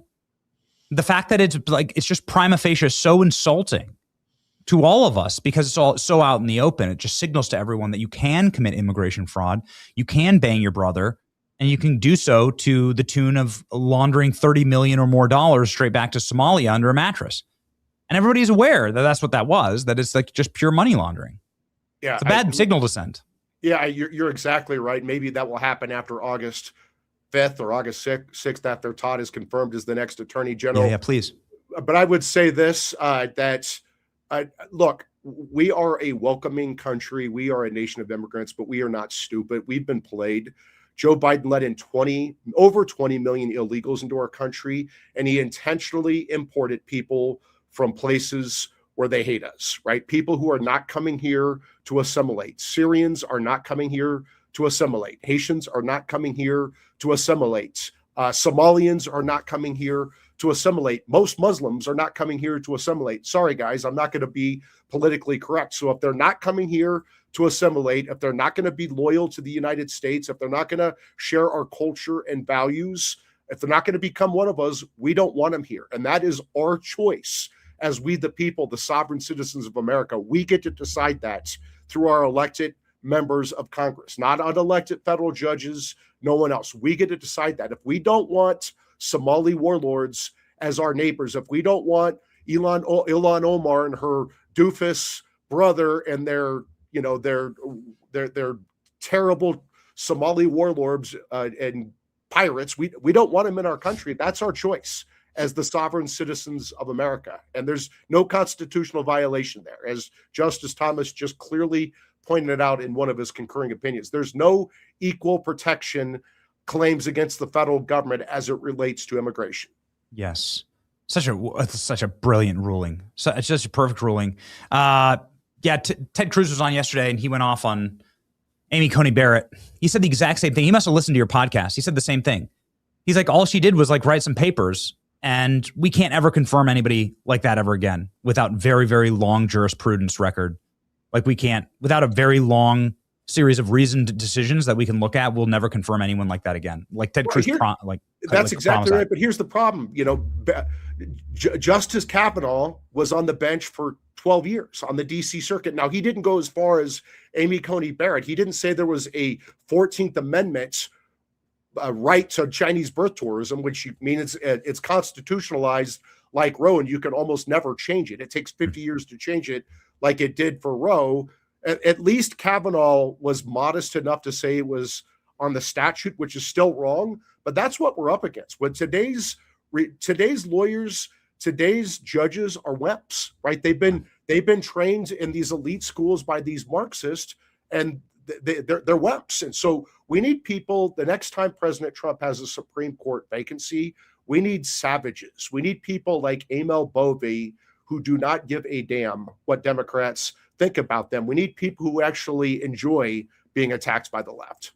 The fact that it's just prima facie so insulting to all of us because it's all so out in the open. It just signals to everyone that you can commit immigration fraud, you can bang your brother, and you can do so to the tune of laundering $30 million or more straight back to Somalia under a mattress. And everybody's aware that that's what that was, that it's like just pure money laundering.
Yeah,
it's a bad signal to send.
Yeah, you're exactly right. Maybe that will happen after August 5th or August 6th after Todd is confirmed as the next Attorney General.
Yeah, please.
But I would say this, look, we are a welcoming country. We are a nation of immigrants, but we are not stupid. We've been played. Joe Biden let in over 20 million illegals into our country, and he intentionally imported people from places where they hate us, right? People who are not coming here to assimilate. Syrians are not coming here to assimilate. Haitians are not coming here to assimilate. Somalians are not coming here to assimilate. Most Muslims are not coming here to assimilate. Sorry, guys, I'm not going to be politically correct. So if they're not coming here to assimilate, if they're not going to be loyal to the United States, if they're not going to share our culture and values, if they're not going to become one of us, we don't want them here. And that is our choice as we, the people, the sovereign citizens of America. We get to decide that through our elected members of Congress, not unelected federal judges, no one else. We get to decide that. If we don't want Somali warlords as our neighbors, if we don't want Ilhan Omar and her doofus brother and their terrible Somali warlords and pirates, we don't want them in our country. That's our choice as the sovereign citizens of America. And there's no constitutional violation there, as Justice Thomas just clearly pointed it out in one of his concurring opinions. There's no equal protection claims against the federal government as it relates to immigration.
Yes. Such a brilliant ruling. It's just a perfect ruling. Ted Cruz was on yesterday and he went off on Amy Coney Barrett. He said the exact same thing. He must have listened to your podcast. He said the same thing. He's like, all she did was like write some papers, and we can't ever confirm anybody like that ever again without very, very long jurisprudence record. Like we can't, without a very long series of reasoned decisions that we can look at will never confirm anyone like that again. Like Ted Cruz,
that's exactly right. But here's the problem. Justice Kavanaugh was on the bench for 12 years on the D.C. Circuit. Now, he didn't go as far as Amy Coney Barrett. He didn't say there was a 14th Amendment right to Chinese birth tourism, which means it's constitutionalized like Roe, and you can almost never change it. It takes 50 years to change it like it did for Roe. At least Kavanaugh was modest enough to say it was on the statute, which is still wrong. But that's what we're up against. With today's lawyers, today's judges are wimps, right? They've been trained in these elite schools by these Marxists, and they're wimps. And so we need people. The next time President Trump has a Supreme Court vacancy, we need savages. We need people like Emil Bovee who do not give a damn what Democrats think about them. We need people who actually enjoy being attacked by the left.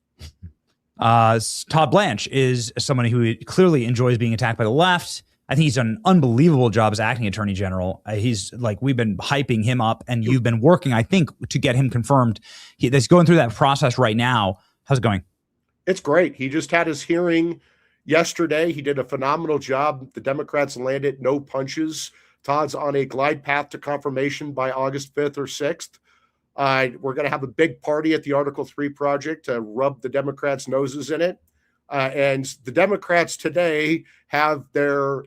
Todd Blanche is someone who clearly enjoys being attacked by the left. I think he's done an unbelievable job as acting attorney general. He's like, we've been hyping him up, and you've been working, I think, to get him confirmed. He's going through that process right now. How's it going?
It's great. He just had his hearing yesterday. He did a phenomenal job. The Democrats landed no punches. Todd's on a glide path to confirmation by August 5th or 6th. We're going to have a big party at the Article 3 project to rub the Democrats' noses in it. And the Democrats today have their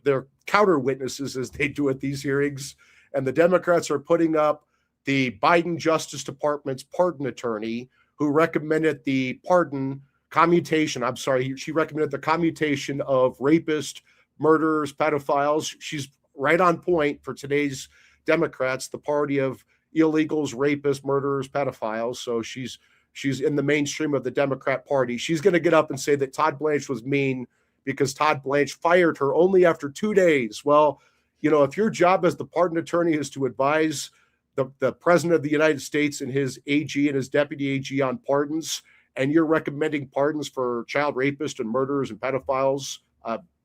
counter witnesses, as they do at these hearings. And the Democrats are putting up the Biden Justice Department's pardon attorney, who recommended the commutation the commutation of rapists, murderers, pedophiles. She's right on point for today's Democrats, the party of illegals, rapists, murderers, pedophiles. So she's in the mainstream of the Democrat Party. She's going to get up and say that Todd Blanche was mean because Todd Blanche fired her only after 2 days. Well, if your job as the pardon attorney is to advise the president of the United States and his AG and his deputy AG on pardons, and you're recommending pardons for child rapists and murderers and pedophiles,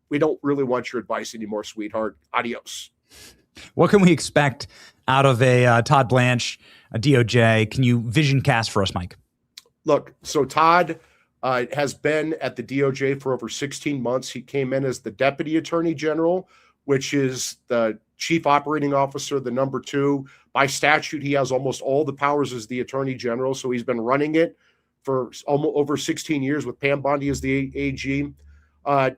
we don't really want your advice anymore, sweetheart. Adios.
What can we expect out of a Todd Blanche, a DOJ? Can you vision cast for us, Mike?
Look, so Todd has been at the DOJ for over 16 months. He came in as the deputy attorney general, which is the chief operating officer, the number 2. By statute, he has almost all the powers as the attorney general. So he's been running it for almost over 16 years with Pam Bondi as the AG.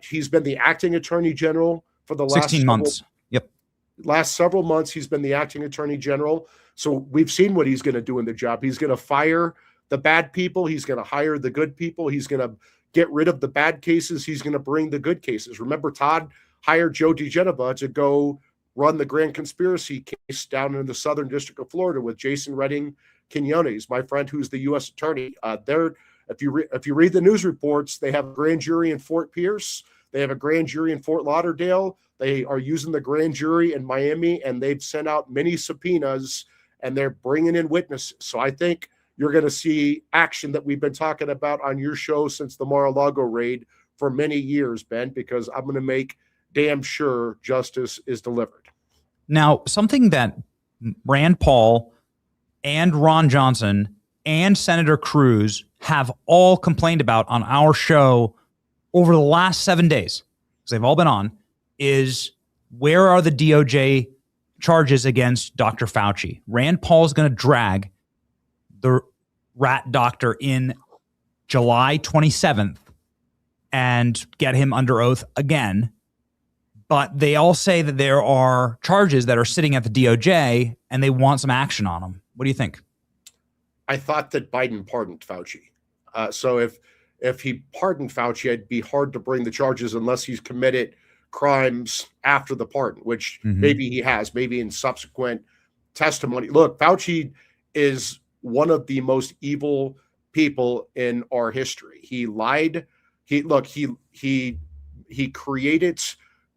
He's been the acting attorney general for the last
16 months.
Last several months, he's been the acting attorney general. So we've seen what he's going to do in the job. He's going to fire the bad people. He's going to hire the good people. He's going to get rid of the bad cases. He's going to bring the good cases. Remember, Todd hired Joe DiGenova to go run the grand conspiracy case down in the Southern District of Florida with Jason Redding Quinones, my friend who's the U.S. attorney. If you read the news reports, they have a grand jury in Fort Pierce. They have a grand jury in Fort Lauderdale. They are using the grand jury in Miami, and they've sent out many subpoenas, and they're bringing in witnesses. So I think you're going to see action that we've been talking about on your show since the Mar-a-Lago raid for many years, Ben, because I'm going to make damn sure justice is delivered.
Now, something that Rand Paul and Ron Johnson and Senator Cruz have all complained about on our show over the last 7 days, because they've all been on, is where are the DOJ charges against Dr. Fauci? Rand Paul is going to drag the rat doctor in July 27th and get him under oath again. But they all say that there are charges that are sitting at the DOJ and they want some action on them. What do you think?
I thought that Biden pardoned Fauci. So if he pardoned Fauci, it'd be hard to bring the charges unless he's committed crimes after the pardon, which maybe he has, maybe in subsequent testimony. Look, Fauci is one of the most evil people in our history. He lied. He created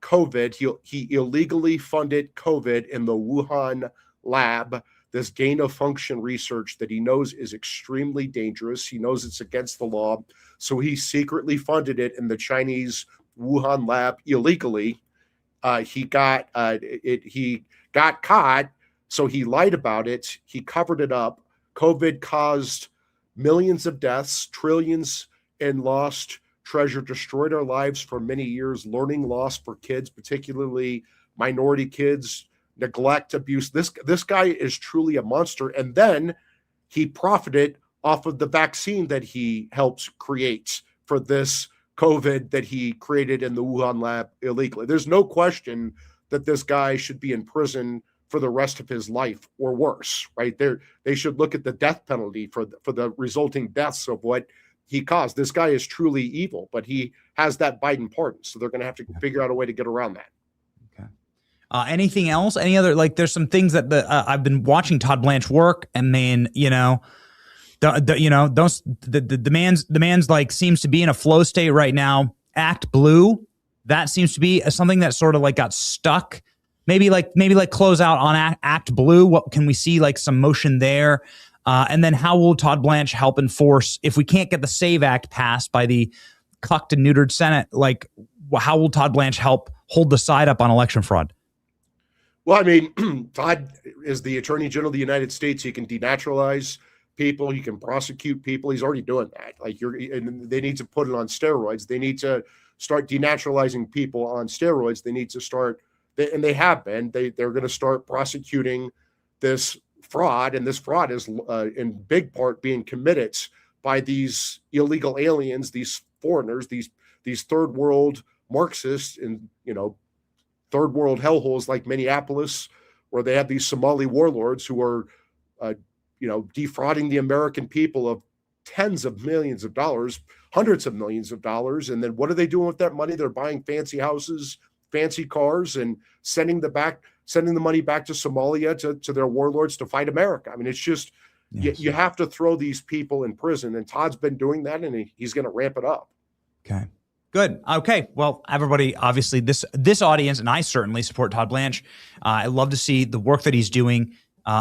COVID. He illegally funded COVID in the Wuhan lab, this gain of function research that he knows is extremely dangerous. He knows it's against the law. So he secretly funded it in the Chinese Wuhan lab illegally. He got caught. So he lied about it. He covered it up. COVID caused millions of deaths, trillions in lost treasure, destroyed our lives for many years, learning loss for kids, particularly minority kids, neglect, abuse. This guy is truly a monster. And then he profited off of the vaccine that he helped create for this COVID that he created in the Wuhan lab illegally. There's no question that this guy should be in prison for the rest of his life or worse, right? They should look at the death penalty for the resulting deaths of what he caused. This guy is truly evil, but he has that Biden pardon. So they're going to have to figure out a way to get around that.
Anything else? Any other, like, there's some things that I've been watching Todd Blanche work, and then, the man's like seems to be in a flow state right now. Act Blue, that seems to be something that sort of like got stuck. Maybe close out on Act Blue. What can we see, like some motion there? And then how will Todd Blanche help enforce, if we can't get the SAVE Act passed by the cucked and neutered Senate, like how will Todd Blanche help hold the side up on election fraud?
Well, I mean, Todd is the Attorney General of the United States. He can denaturalize people. He can prosecute people. He's already doing that. And they need to put it on steroids. They need to start denaturalizing people on steroids. They need to start, and they have been. They're going to start prosecuting this fraud, and this fraud is in big part being committed by these illegal aliens, these foreigners, these third world Marxists, and third world hellholes like Minneapolis, where they have these Somali warlords who are, defrauding the American people of tens of millions of dollars, hundreds of millions of dollars. And then what are they doing with that money? They're buying fancy houses, fancy cars, and sending the money back to Somalia to their warlords to fight America. I mean, it's just, you have to throw these people in prison. And Todd's been doing that, and he's going to ramp it up.
Okay. Good. Okay. Well, everybody, obviously this audience, and I certainly support Todd Blanche. I love to see the work that he's doing.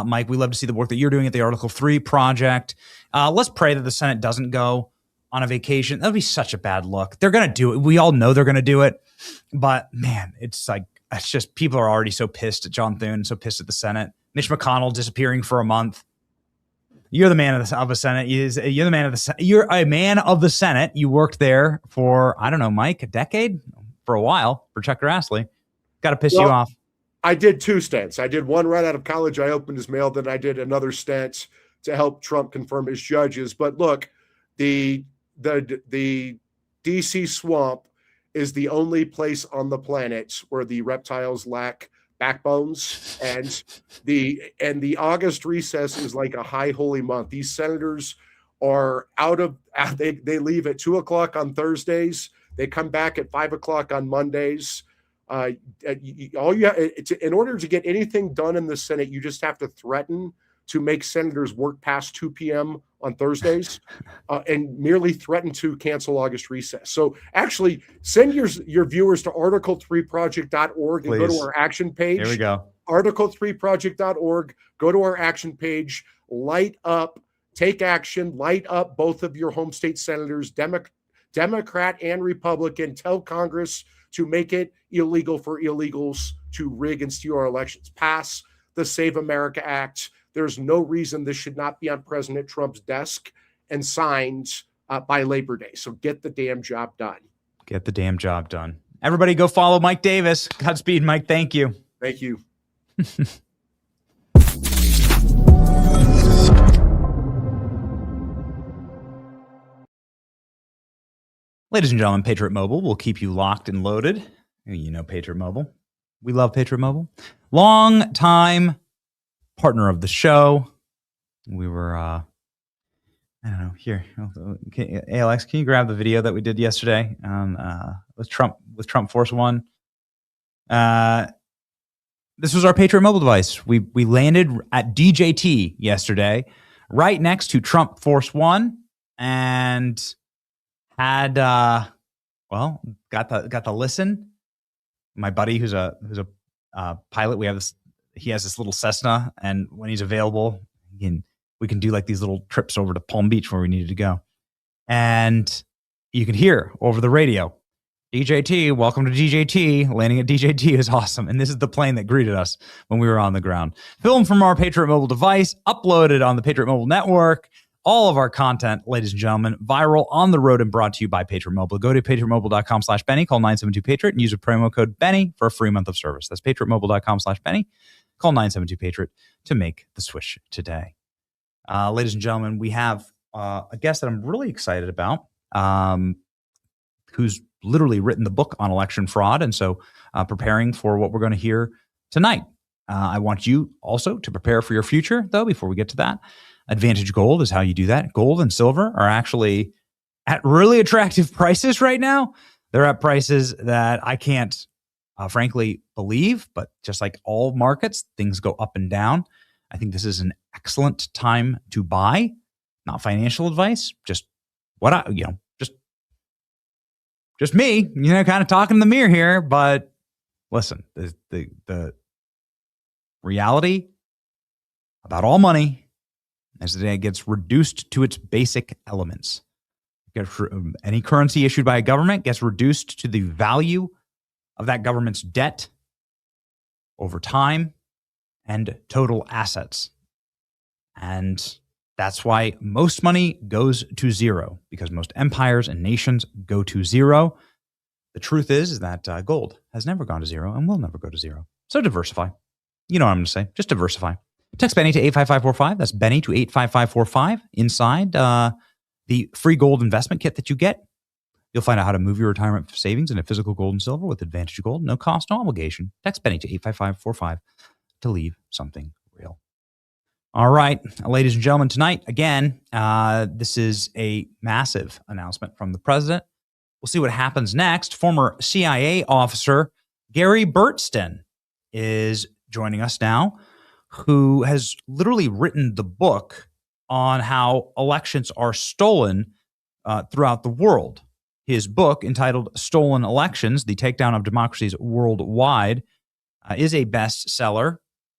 Mike, we love to see the work that you're doing at the Article 3 project. Let's pray that the Senate doesn't go on a vacation. That would be such a bad look. They're going to do it. We all know they're going to do it. But man, it's just people are already so pissed at John Thune, so pissed at the Senate. Mitch McConnell disappearing for a month. You're the man of the Senate. You're the man of the Senate. You're a man of the Senate. You worked there for, I don't know, Mike, a decade? For a while, for Chuck Grassley. Got to piss you off.
I did two stints. I did one right out of college. I opened his mail. Then I did another stint to help Trump confirm his judges. But look, the DC swamp is the only place on the planet where the reptiles lack backbones, and the August recess is like a high holy month. These senators are they leave at 2:00 on Thursdays. They come back at 5:00 on Mondays. In order to get anything done in the Senate, you just have to threaten to make senators work past 2 p.m. on Thursdays, and merely threaten to cancel August recess. So actually send your viewers to article3project.org and go to our action page.
Here we go.
Article3project.org. Go to our action page, light up, take action, light up both of your home state senators, Democrat and Republican. Tell Congress to make it illegal for illegals to rig and steal our elections. Pass the Save America Act. There's no reason this should not be on President Trump's desk and signed by Labor Day. So get the damn job done.
Get the damn job done. Everybody go follow Mike Davis. Godspeed, Mike. Thank you.
Thank you.
Ladies and gentlemen, Patriot Mobile will keep you locked and loaded. You know Patriot Mobile. We love Patriot Mobile. Long time partner of the show. We were, I don't know, here. Alex, can you grab the video that we did yesterday with Trump Force One? This was our Patriot Mobile device. We landed at DJT yesterday, right next to Trump Force One, and had got the listen. My buddy, who's a pilot, he has this little Cessna, and when he's available, we can do like these little trips over to Palm Beach where we needed to go. And you can hear over the radio, DJT, welcome to DJT. Landing at DJT is awesome. And this is the plane that greeted us when we were on the ground. Filmed from our Patriot Mobile device, uploaded on the Patriot Mobile network. all of our content, ladies and gentlemen, viral, on the road, and brought to you by Patriot Mobile. Go to patriotmobile.com/Benny, call 972-PATRIOT, and use a promo code Benny for a free month of service. That's patriotmobile.com/Benny. Call 972-PATRIOT to make the switch today. Ladies and gentlemen, we have a guest that I'm really excited about, who's literally written the book on election fraud, and so preparing for what we're going to hear tonight. I want you also to prepare for your future, though, before we get to that. Advantage Gold is how you do that. Gold and silver are actually at really attractive prices right now. They're at prices that I can't, frankly, believe, but just like all markets, things go up and down. I think this is an excellent time to buy. Not financial advice, just what I, just me, kind of talking in the mirror here. But listen, the reality about all money is that it gets reduced to its basic elements. Any currency issued by a government gets reduced to the value of that government's debt over time and total assets. And that's why most money goes to zero, because most empires and nations go to zero. The truth is that gold has never gone to zero and will never go to zero. So diversify. You know what I'm going to say. Just diversify. Text Benny to 85545. That's Benny to 85545. Inside the free gold investment kit that you get, you'll find out how to move your retirement savings into physical gold and silver with Advantage Gold. No cost, no obligation. Text Benny to 85545 to leave something real. All right, ladies and gentlemen, tonight, again, this is a massive announcement from the president. We'll see what happens next. Former CIA officer Gary Burtson is joining us now, who has literally written the book on how elections are stolen throughout the world. His book, entitled Stolen Elections, The Takedown of Democracies Worldwide, is a bestseller,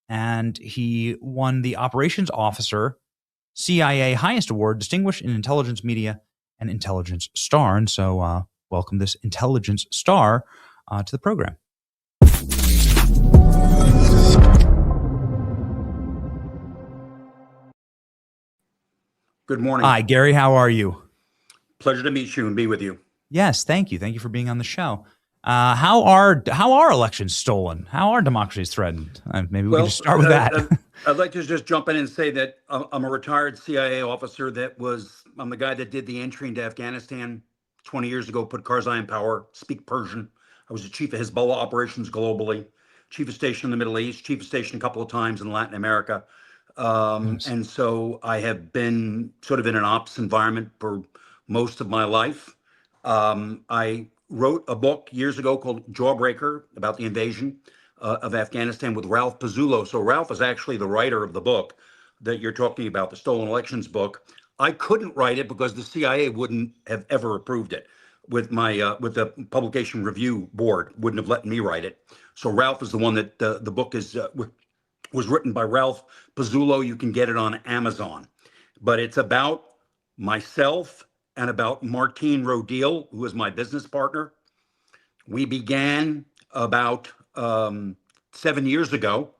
and he won the Operations Officer CIA Highest Award, Distinguished in Intelligence Media and Intelligence Star. And so welcome this Intelligence Star to the program.
Good morning.
Hi, Gary. How are you?
Pleasure to meet you and be with you.
Yes, thank you. Thank you for being on the show. How are elections stolen? How are democracies threatened? Maybe we can just start with that.
I'd like to just jump in and say that I'm a retired CIA officer. I'm the guy that did the entry into Afghanistan 20 years ago, put Karzai in power, speak Persian. I was the chief of Hezbollah operations globally, chief of station in the Middle East, chief of station a couple of times in Latin America. Nice. And so I have been sort of in an ops environment for most of my life. I wrote a book years ago called Jawbreaker about the invasion of Afghanistan with Ralph Pizzullo. So Ralph is actually the writer of the book that you're talking about, the Stolen Elections book. I couldn't write it because the CIA wouldn't have ever approved it. With the publication review board wouldn't have let me write it. So Ralph is the one that the book was written by Ralph Pizzullo. You can get it on Amazon, but it's about myself and about Martine Rodil, who is my business partner. We began about 7 years ago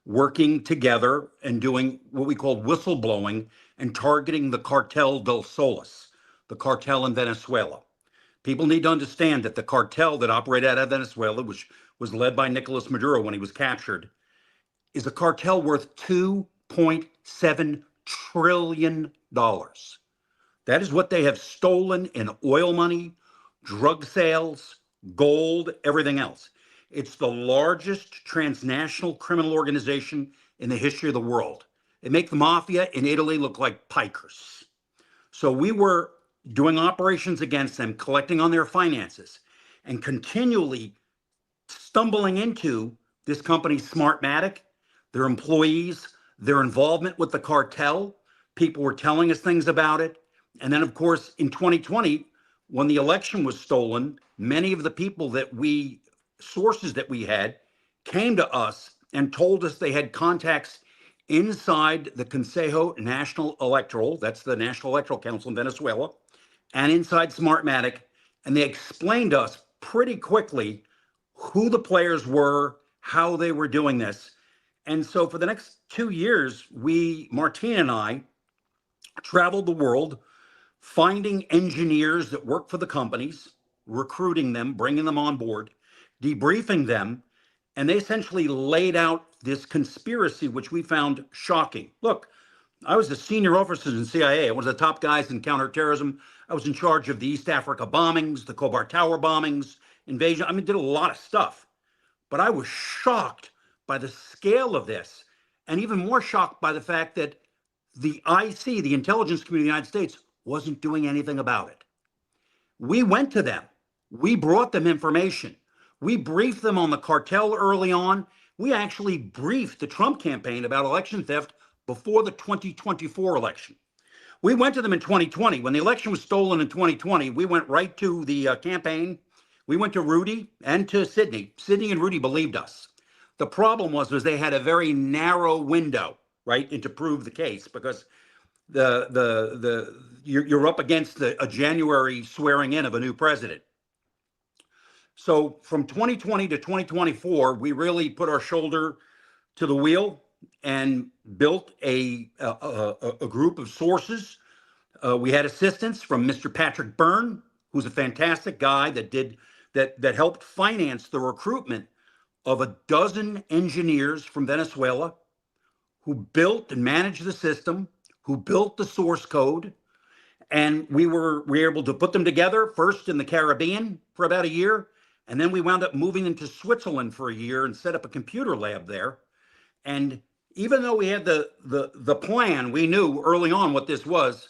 working together and doing what we called whistleblowing and targeting the Cartel del Solis, the cartel in Venezuela. People need to understand that the cartel that operated out of Venezuela, which was led by Nicolas Maduro when he was captured, is a cartel worth $2.7 trillion. That is what they have stolen in oil money, drug sales, gold, everything else. It's the largest transnational criminal organization in the history of the world. They make the mafia in Italy look like pikers. So we were doing operations against them, collecting on their finances, and continually stumbling into this company, Smartmatic, their employees, their involvement with the cartel. People were telling us things about it. And then, of course, in 2020, when the election was stolen, many of the people sources that we had, came to us and told us they had contacts inside the Consejo Nacional Electoral, that's the National Electoral Council in Venezuela, and inside Smartmatic. And they explained to us pretty quickly who the players were, how they were doing this. And so for the next 2 years, Martine and I traveled the world finding engineers that work for the companies, recruiting them, bringing them on board, debriefing them, and they essentially laid out this conspiracy, which we found shocking. Look, I was a senior officer in CIA. I was one of the top guys in counterterrorism. I was in charge of the East Africa bombings, the Kobar Tower bombings, invasion. I mean, did a lot of stuff. But I was shocked by the scale of this, and even more shocked by the fact that the IC, the intelligence community of the United States, wasn't doing anything about it. We went to them. We brought them information. We briefed them on the cartel early on. We actually briefed the Trump campaign about election theft before the 2024 election. We went to them in 2020. When the election was stolen in 2020, we went right to the campaign. We went to Rudy and to Sidney. Sidney and Rudy believed us. The problem was they had a very narrow window, right, and to prove the case, because you're up against a January swearing in of a new president. So from 2020 to 2024, we really put our shoulder to the wheel and built a group of sources. We had assistance from Mr. Patrick Byrne, who's a fantastic guy that helped finance the recruitment of a dozen engineers from Venezuela who built and managed the system, who built the source code. And we were able to put them together first in the Caribbean for about a year. And then we wound up moving into Switzerland for a year and set up a computer lab there. And even though we had the plan, we knew early on what this was.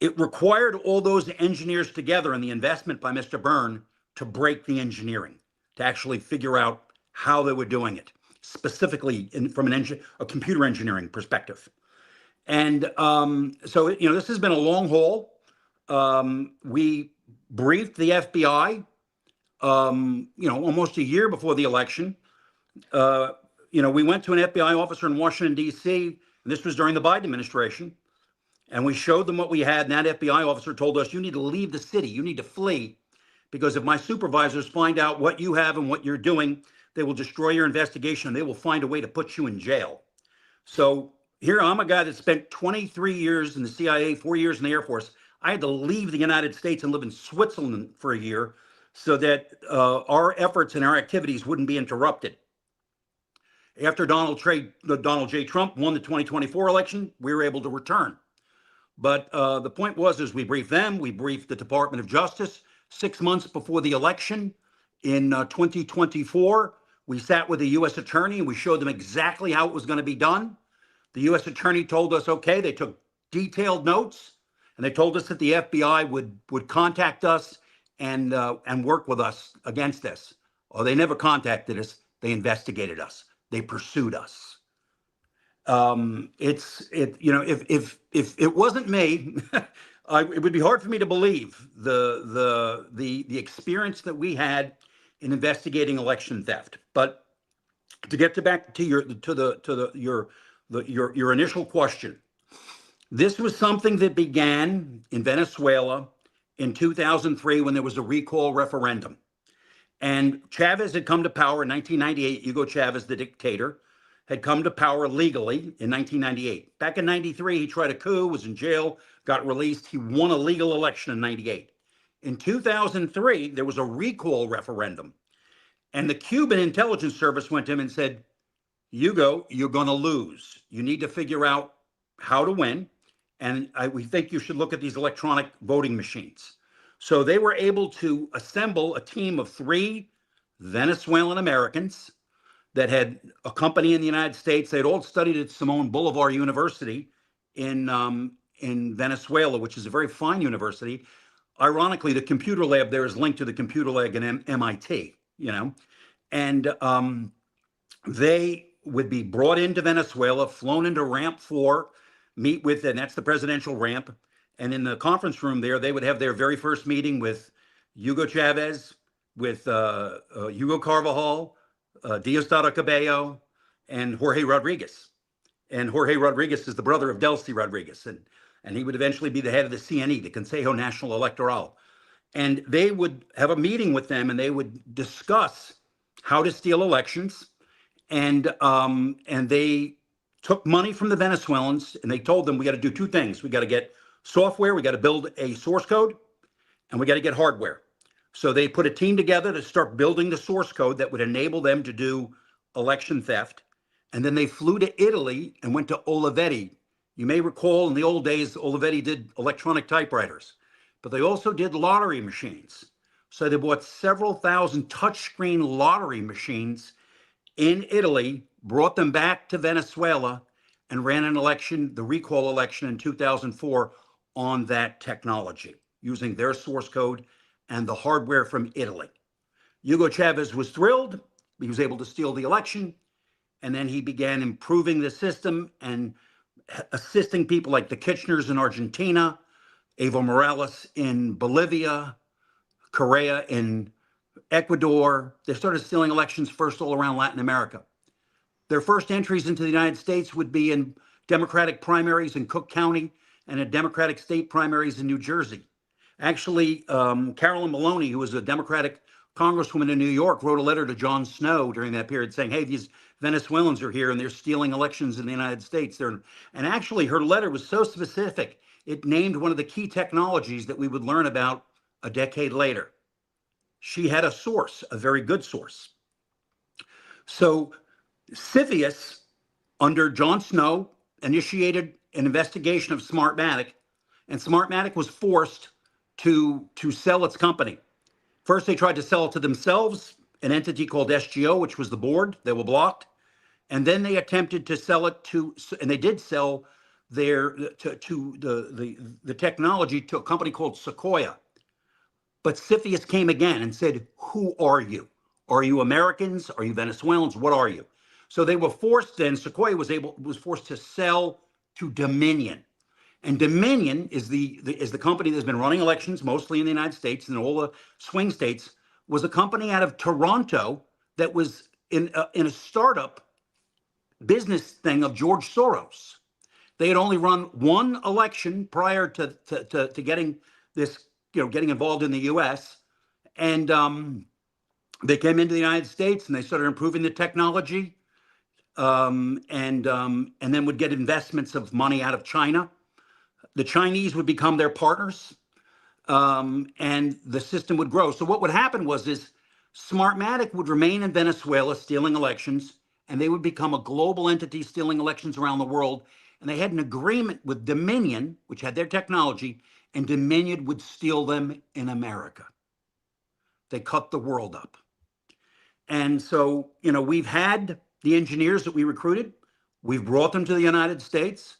It required all those engineers together and the investment by Mr. Byrne to break the engineering, to actually figure out how they were doing it, specifically from a computer engineering perspective. And so, this has been a long haul. We briefed the FBI, almost a year before the election. We went to an FBI officer in Washington, D.C., and this was during the Biden administration. And we showed them what we had. And that FBI officer told us, you need to leave the city. You need to flee. Because if my supervisors find out what you have and what you're doing, they will destroy your investigation. And they will find a way to put you in jail. So here I'm a guy that spent 23 years in the CIA, 4 years in the Air Force. I had to leave the United States and live in Switzerland for a year so that our efforts and our activities wouldn't be interrupted. After Donald J. Trump won the 2024 election, we were able to return. But the point was we briefed them. We briefed the Department of Justice 6 months before the election in 2024. We sat with the U.S. attorney and we showed them exactly how it was going to be done. The U.S. attorney told us, okay, they took detailed notes, and they told us that the FBI would contact us and work with us against this. Or they never contacted us. They investigated us. They pursued us. If it wasn't me, it would be hard for me to believe the experience that we had in investigating election theft. But to get back to your initial question, this was something that began in Venezuela in 2003 when there was a recall referendum. And Chavez had come to power in 1998. Hugo Chavez, the dictator, had come to power legally in 1998. Back in 93, he tried a coup, was in jail, got released. He won a legal election in 98. In 2003, there was a recall referendum. And the Cuban intelligence service went to him and said, Hugo, you're going to lose. You need to figure out how to win. And we think you should look at these electronic voting machines. So they were able to assemble a team of 3 Venezuelan Americans that had a company in the United States. They'd all studied at Simon Bolivar University in Venezuela, which is a very fine university. Ironically, the computer lab there is linked to the computer lab in MIT, and they would be brought into Venezuela, flown into Ramp 4, meet with, and that's the presidential ramp. And in the conference room there, they would have their very first meeting with Hugo Chavez, with Hugo Carvajal, Diosdado Cabello, and Jorge Rodriguez. And Jorge Rodriguez is the brother of Delcy Rodriguez. And he would eventually be the head of the CNE, the Consejo Nacional Electoral. And they would have a meeting with them and they would discuss how to steal elections. And they took money from the Venezuelans, and they told them we got to do two things. We got to get software, we got to build a source code, and we got to get hardware. So they put a team together to start building the source code that would enable them to do election theft. And then they flew to Italy and went to Olivetti. You may recall in the old days, Olivetti did electronic typewriters, but they also did lottery machines. So they bought several thousand touchscreen lottery machines in Italy, brought them back to Venezuela, and ran an election, the recall election in 2004, on that technology, using their source code and the hardware from Italy. Hugo Chavez was thrilled. He was able to steal the election. And then he began improving the system and assisting people like the Kitcheners in Argentina, Evo Morales in Bolivia, Correa in Ecuador. They started stealing elections first all around Latin America. Their first entries into the United States would be in Democratic primaries in Cook County and in Democratic state primaries in New Jersey. Actually, Carolyn Maloney, who was a Democratic congresswoman in New York, wrote a letter to Jon Snow during that period saying, hey, these Venezuelans are here and they're stealing elections in the United States. And actually, her letter was so specific, it named one of the key technologies that we would learn about a decade later. She had a source, a very good source. So CFIUS, under Jon Snow, initiated an investigation of Smartmatic, and Smartmatic was forced to sell its company. First, they tried to sell it to themselves, an entity called SGO, which was the board. They were blocked. And then they attempted to sell it to, and they did sell the technology to a company called Sequoia. But CFIUS came again and said, who are you? Are you Americans? Are you Venezuelans? What are you? So they were forced then, Sequoia was forced to sell to Dominion. And Dominion is the company that's been running elections mostly in the United States and all the swing states, was a company out of Toronto that was in a startup business thing of George Soros. They had only run one election prior to getting this, getting involved in the U.S. And they came into the United States and they started improving the technology, and then would get investments of money out of China. The Chinese would become their partners, and the system would grow. So what would happen is Smartmatic would remain in Venezuela stealing elections, and they would become a global entity stealing elections around the world. And they had an agreement with Dominion, which had their technology, and Dominion would steal them in America. They cut the world up. And so, we've had the engineers that we recruited. We've brought them to the United States.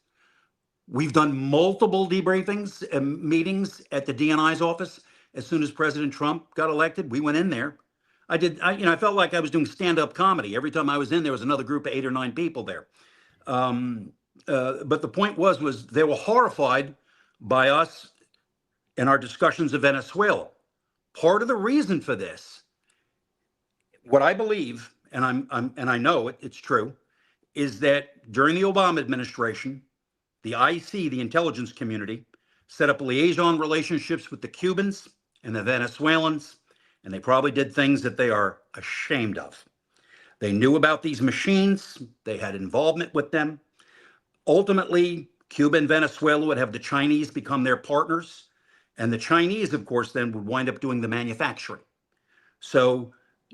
We've done multiple debriefings and meetings at the DNI's office. As soon as President Trump got elected, we went in there. I felt like I was doing stand-up comedy. Every time I was in, there was another group of 8 or 9 people there. But the point was they were horrified by us and our discussions of Venezuela. Part of the reason for this, what I believe, and I know it's true, is that during the Obama administration, the IC, the intelligence community, set up liaison relationships with the Cubans and the Venezuelans, and they probably did things that they are ashamed of. They knew about these machines. They had involvement with them. Ultimately, Cuba and Venezuela would have the Chinese become their partners, and the Chinese, of course, then would wind up doing the manufacturing. So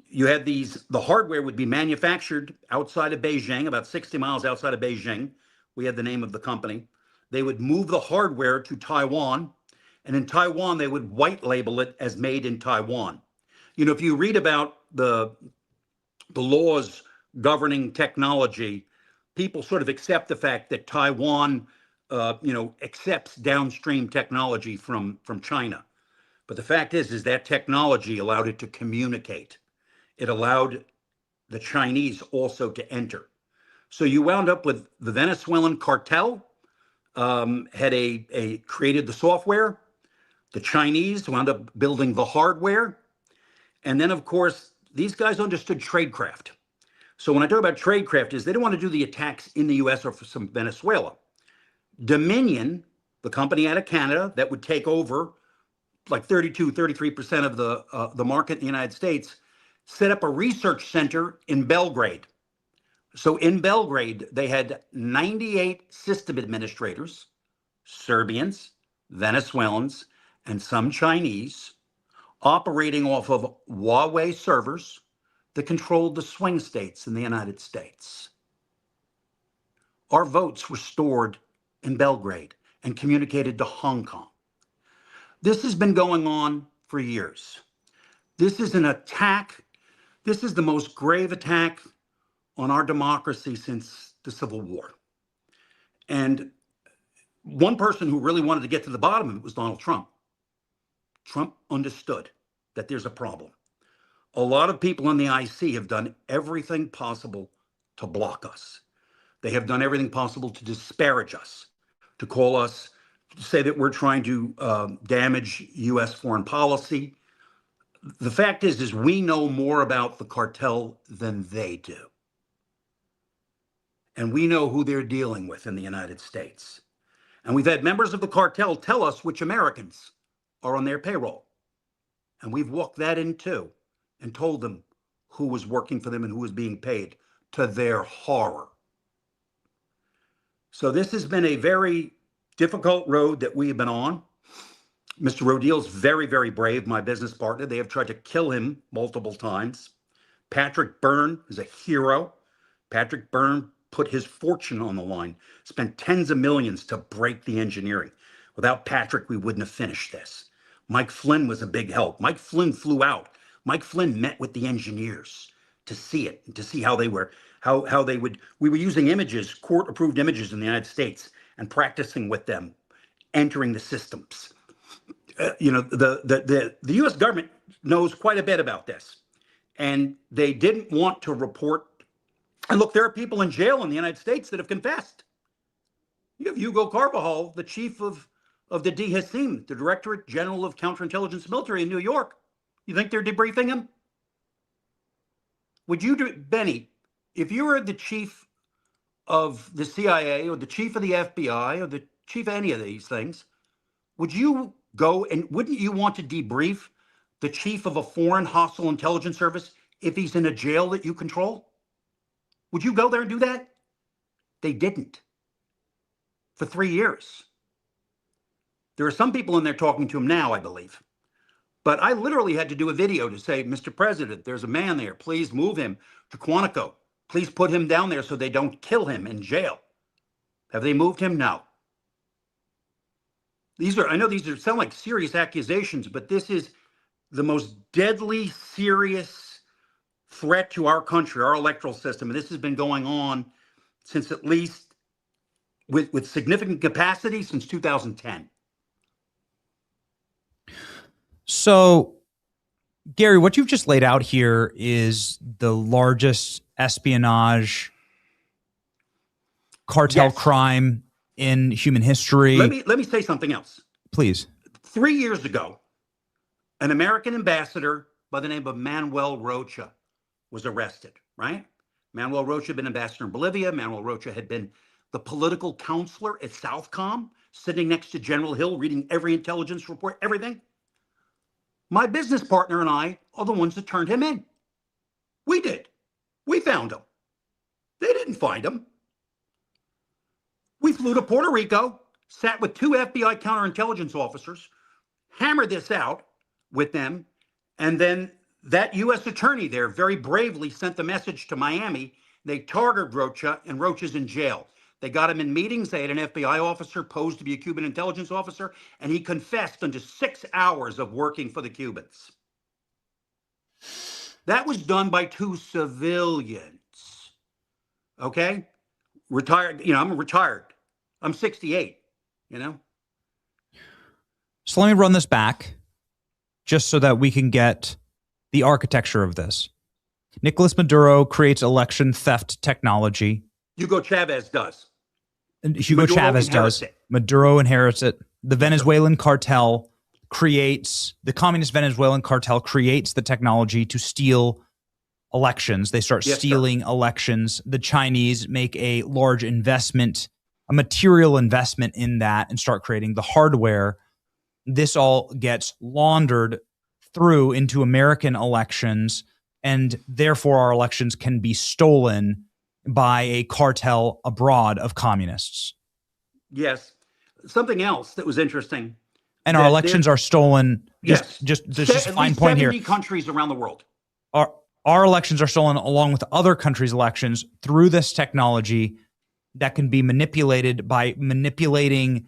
you had the hardware would be manufactured outside of Beijing, about 60 miles outside of Beijing. We had the name of the company. They would move the hardware to Taiwan, and in Taiwan, they would white label it as made in Taiwan. If you read about the laws governing technology, people sort of accept the fact that Taiwan, accepts downstream technology from China. But the fact is that technology allowed it to communicate. It allowed the Chinese also to enter. So you wound up with the Venezuelan cartel, had created the software. The Chinese wound up building the hardware. And then, of course, these guys understood tradecraft. So when I talk about tradecraft, is they don't want to do the attacks in the U.S. or for some Venezuela. Dominion, the company out of Canada that would take over like 33% of the market in the United States, set up a research center in Belgrade. So in Belgrade, they had 98 system administrators, Serbians, Venezuelans, and some Chinese, operating off of Huawei servers that controlled the swing states in the United States. Our votes were stored in Belgrade and communicated to Hong Kong. This has been going on for years. This is an attack. This is the most grave attack on our democracy since the Civil War. And one person who really wanted to get to the bottom of it was Donald Trump. Trump understood that there's a problem. A lot of people in the IC have done everything possible to block us. They have done everything possible to disparage us, to call us, to say that we're trying to damage U.S. foreign policy. The fact is we know more about the cartel than they do. And we know who they're dealing with in the United States. And we've had members of the cartel tell us which Americans are on their payroll. And we've walked that in too and told them who was working for them and who was being paid, to their horror. So this has been a very difficult road that we have been on. Mr. Rodil's very, very brave, my business partner. They have tried to kill him multiple times. Patrick Byrne is a hero. Patrick Byrne put his fortune on the line, spent tens of millions to break the engineering. Without Patrick, we wouldn't have finished this. Mike Flynn was a big help. Mike Flynn flew out. Mike Flynn met with the engineers to see it, to see how they were, how they would. We were using images, court-approved images in the United States, and practicing with them, entering the systems. The U.S. government knows quite a bit about this, and they didn't want to report. And look, there are people in jail in the United States that have confessed. You have Hugo Carbajal, the chief of the DHSIM, the Directorate General of Counterintelligence Military in New York. You think they're debriefing him? Would you do, Benny, if you were the chief of the CIA or the chief of the FBI or the chief of any of these things, would you go and wouldn't you want to debrief the chief of a foreign hostile intelligence service if he's in a jail that you control? Would you go there and do that? They didn't for 3 years. There are some people in there talking to him now, I believe. But I literally had to do a video to say, Mr. President, there's a man there. Please move him to Quantico. Please put him down there so they don't kill him in jail. Have they moved him? No. I know these sound like serious accusations, but this is the most deadly, serious threat to our country, our electoral system. And this has been going on since at least with significant capacity since 2010.
So, Gary, what you've just laid out here is the largest espionage cartel crime in human history.
Let me say something else.
Please.
3 years ago, an American ambassador by the name of Manuel Rocha was arrested, right? Manuel Rocha had been ambassador in Bolivia. Manuel Rocha had been the political counselor at Southcom, sitting next to General Hill, reading every intelligence report, everything. My business partner and I are the ones that turned him in. We did. We found him. They didn't find him. We flew to Puerto Rico, sat with 2 FBI counterintelligence officers, hammered this out with them, and then that U.S. attorney there very bravely sent the message to Miami. They targeted Rocha, and Rocha's in jail. They got him in meetings. They had an FBI officer posed to be a Cuban intelligence officer, and he confessed under 6 hours of working for the Cubans. That was done by 2 civilians. Okay? Retired. I'm retired. I'm 68,
So let me run this back just so that we can get the architecture of this. Nicolas Maduro creates election theft technology.
Hugo Chavez does.
Hugo Chavez does. Maduro inherits it. The Venezuelan cartel the communist Venezuelan cartel creates the technology to steal elections. They start stealing elections. The Chinese make a large investment, a material investment in that, and start creating the hardware. This all gets laundered through into American elections, and therefore our elections can be stolen by a cartel abroad of communists.
Yes. Something else that was interesting.
And our elections are stolen. Just
at
fine
least
point here.
70 countries around the world.
Our elections are stolen along with other countries' elections through this technology that can be manipulated by manipulating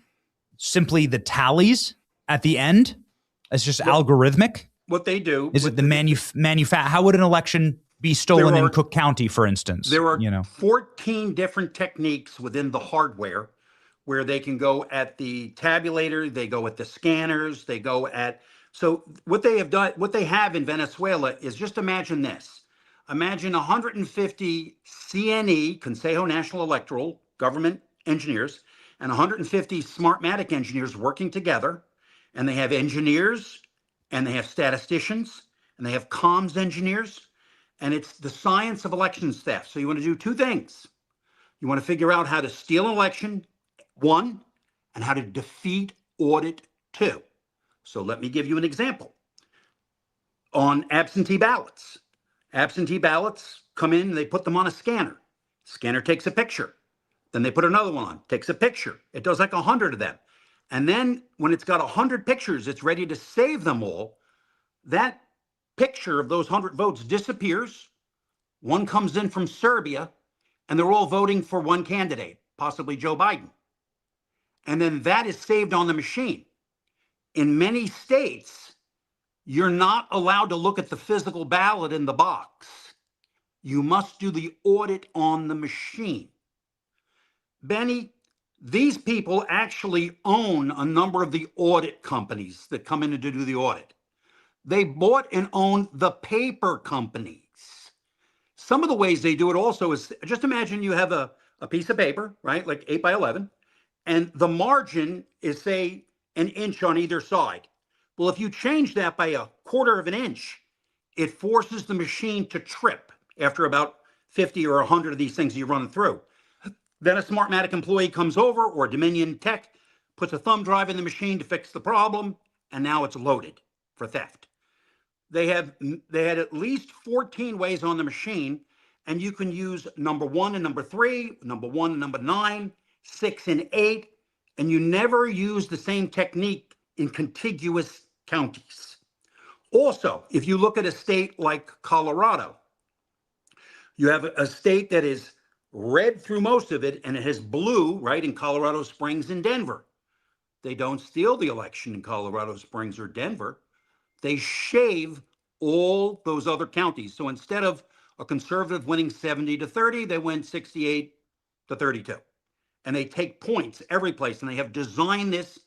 simply the tallies at the end. It's just algorithmic.
What they do
is it the how would an election be stolen in Cook County, for instance?
There are 14 different techniques within the hardware where they can go at the tabulator, they go at the scanners, they go at. So what they have done, what they have in Venezuela is, just imagine this. Imagine 150 CNE, Consejo National Electoral, government engineers, and 150 Smartmatic engineers working together. And they have engineers, and they have statisticians, and they have comms engineers. And it's the science of election theft. So you want to do two things. You want to figure out how to steal an election, one, and how to defeat audit, two. So let me give you an example. On absentee ballots come in, and they put them on a scanner. Scanner takes a picture. Then they put another one on, takes a picture. It does like 100 of them. And then when it's got 100 pictures, it's ready to save them all. That picture of those 100 votes disappears. One comes in from Serbia, and they're all voting for one candidate, possibly Joe Biden. And then that is saved on the machine. In many states, you're not allowed to look at the physical ballot in the box. You must do the audit on the machine. Benny, these people actually own a number of the audit companies that come in to do the audit. They bought and own the paper companies. Some of the ways they do it also is, just imagine you have a piece of paper, right, like 8 by 11, and the margin is, say, an inch on either side. Well, if you change that by 1/4 of an inch, it forces the machine to trip after about 50 or 100 of these things you run through. Then a Smartmatic employee comes over, or Dominion Tech puts a thumb drive in the machine to fix the problem, and now it's loaded for theft. They had at least 14 ways on the machine, and you can use number 1 and number 3, number 1 and number 9, 6 and 8, and you never use the same technique in contiguous counties. Also, if you look at a state like Colorado, you have a state that is red through most of it, and it has blue, right, in Colorado Springs and Denver. They don't steal the election in Colorado Springs or Denver. They shave all those other counties. So instead of a conservative winning 70-30, they win 68-32. And they take points every place, and they have designed this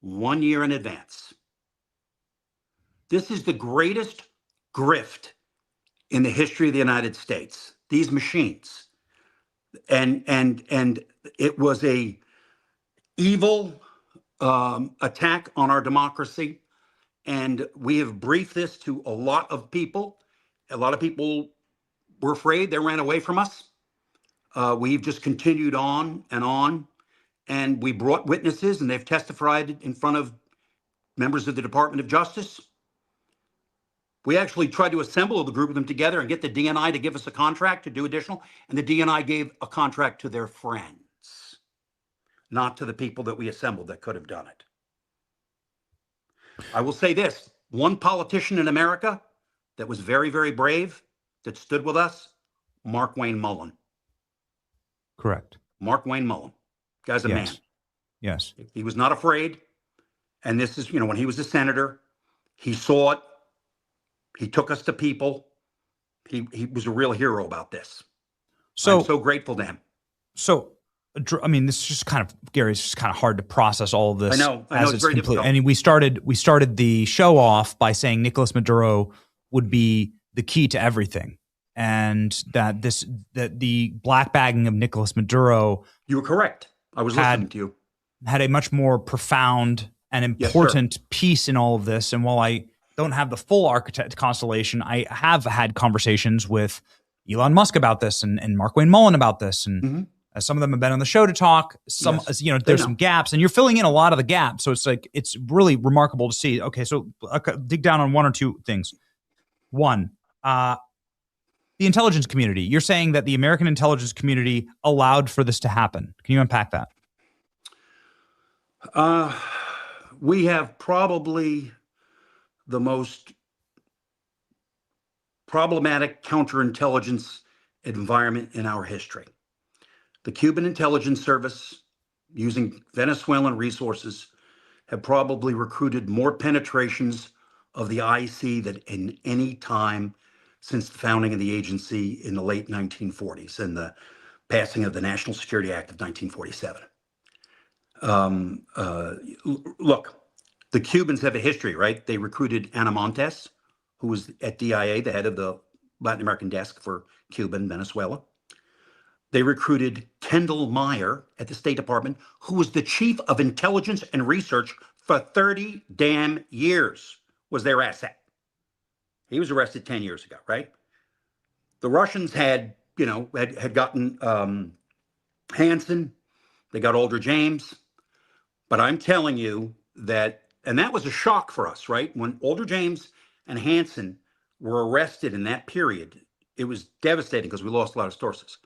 1 year in advance. This is the greatest grift in the history of the United States, these machines. And it was a evil attack on our democracy. And we have briefed this to a lot of people. A lot of people were afraid. They ran away from us. We've just continued on. And we brought witnesses, and they've testified in front of members of the Department of Justice. We actually tried to assemble the group of them together and get the DNI to give us a contract to do additional. And the DNI gave a contract to their friends, not to the people that we assembled that could have done it. I will say this, one politician in America that was very, very brave, that stood with us, Mark Wayne Mullen.
Correct.
Mark Wayne Mullen. Guy's a man.
Yes.
He was not afraid. And this is, when he was a senator, he saw it. He took us to people. He was a real hero about this. So I'm so grateful to him.
So, I mean, this is just kind of, Gary, it's just kind of hard to process all of this.
I know it's very difficult.
And we started the show off by saying Nicolas Maduro would be the key to everything, and that the black bagging of Nicolas Maduro.
You were correct. I was listening to you.
Had a much more profound and important piece in all of this. And while I don't have the full architect constellation, I have had conversations with Elon Musk about this and Mark Wayne Mullen about this, and some of them have been on the show to talk. Some, there's some gaps, and you're filling in a lot of the gaps. So it's really remarkable to see. Okay, so dig down on one or two things. One, the the intelligence community. You're saying that the American intelligence community allowed for this to happen. Can you unpack that?
We have probably the most problematic counterintelligence environment in our history. The Cuban intelligence service, using Venezuelan resources, have probably recruited more penetrations of the IC than in any time since the founding of the agency in the late 1940s and the passing of the National Security Act of 1947. Look, the Cubans have a history, right? They recruited Ana Montes, who was at DIA, the head of the Latin American desk for Cuba and Venezuela. They recruited Kendall Meyer at the State Department, who was the chief of intelligence and research for 30 damn years, was their asset. He was arrested 10 years ago, right? The Russians had gotten Hansen, they got Aldrich James, but I'm telling you that, and that was a shock for us, right? When Aldrich James and Hansen were arrested in that period, it was devastating because we lost a lot of sources.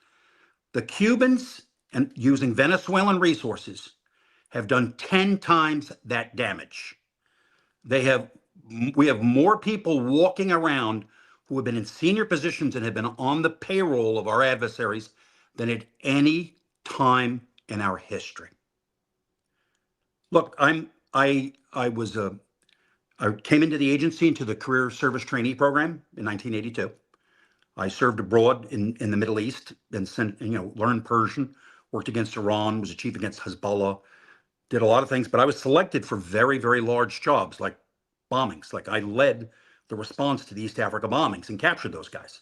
The Cubans, and using Venezuelan resources, have done 10 times that damage. We have more people walking around who have been in senior positions and have been on the payroll of our adversaries than at any time in our history. Look, I came into the agency, into the career service trainee program in 1982. I served abroad in the Middle East and learned Persian, worked against Iran, was a chief against Hezbollah, did a lot of things, but I was selected for very, very large jobs like bombings. Like I led the response to the East Africa bombings and captured those guys.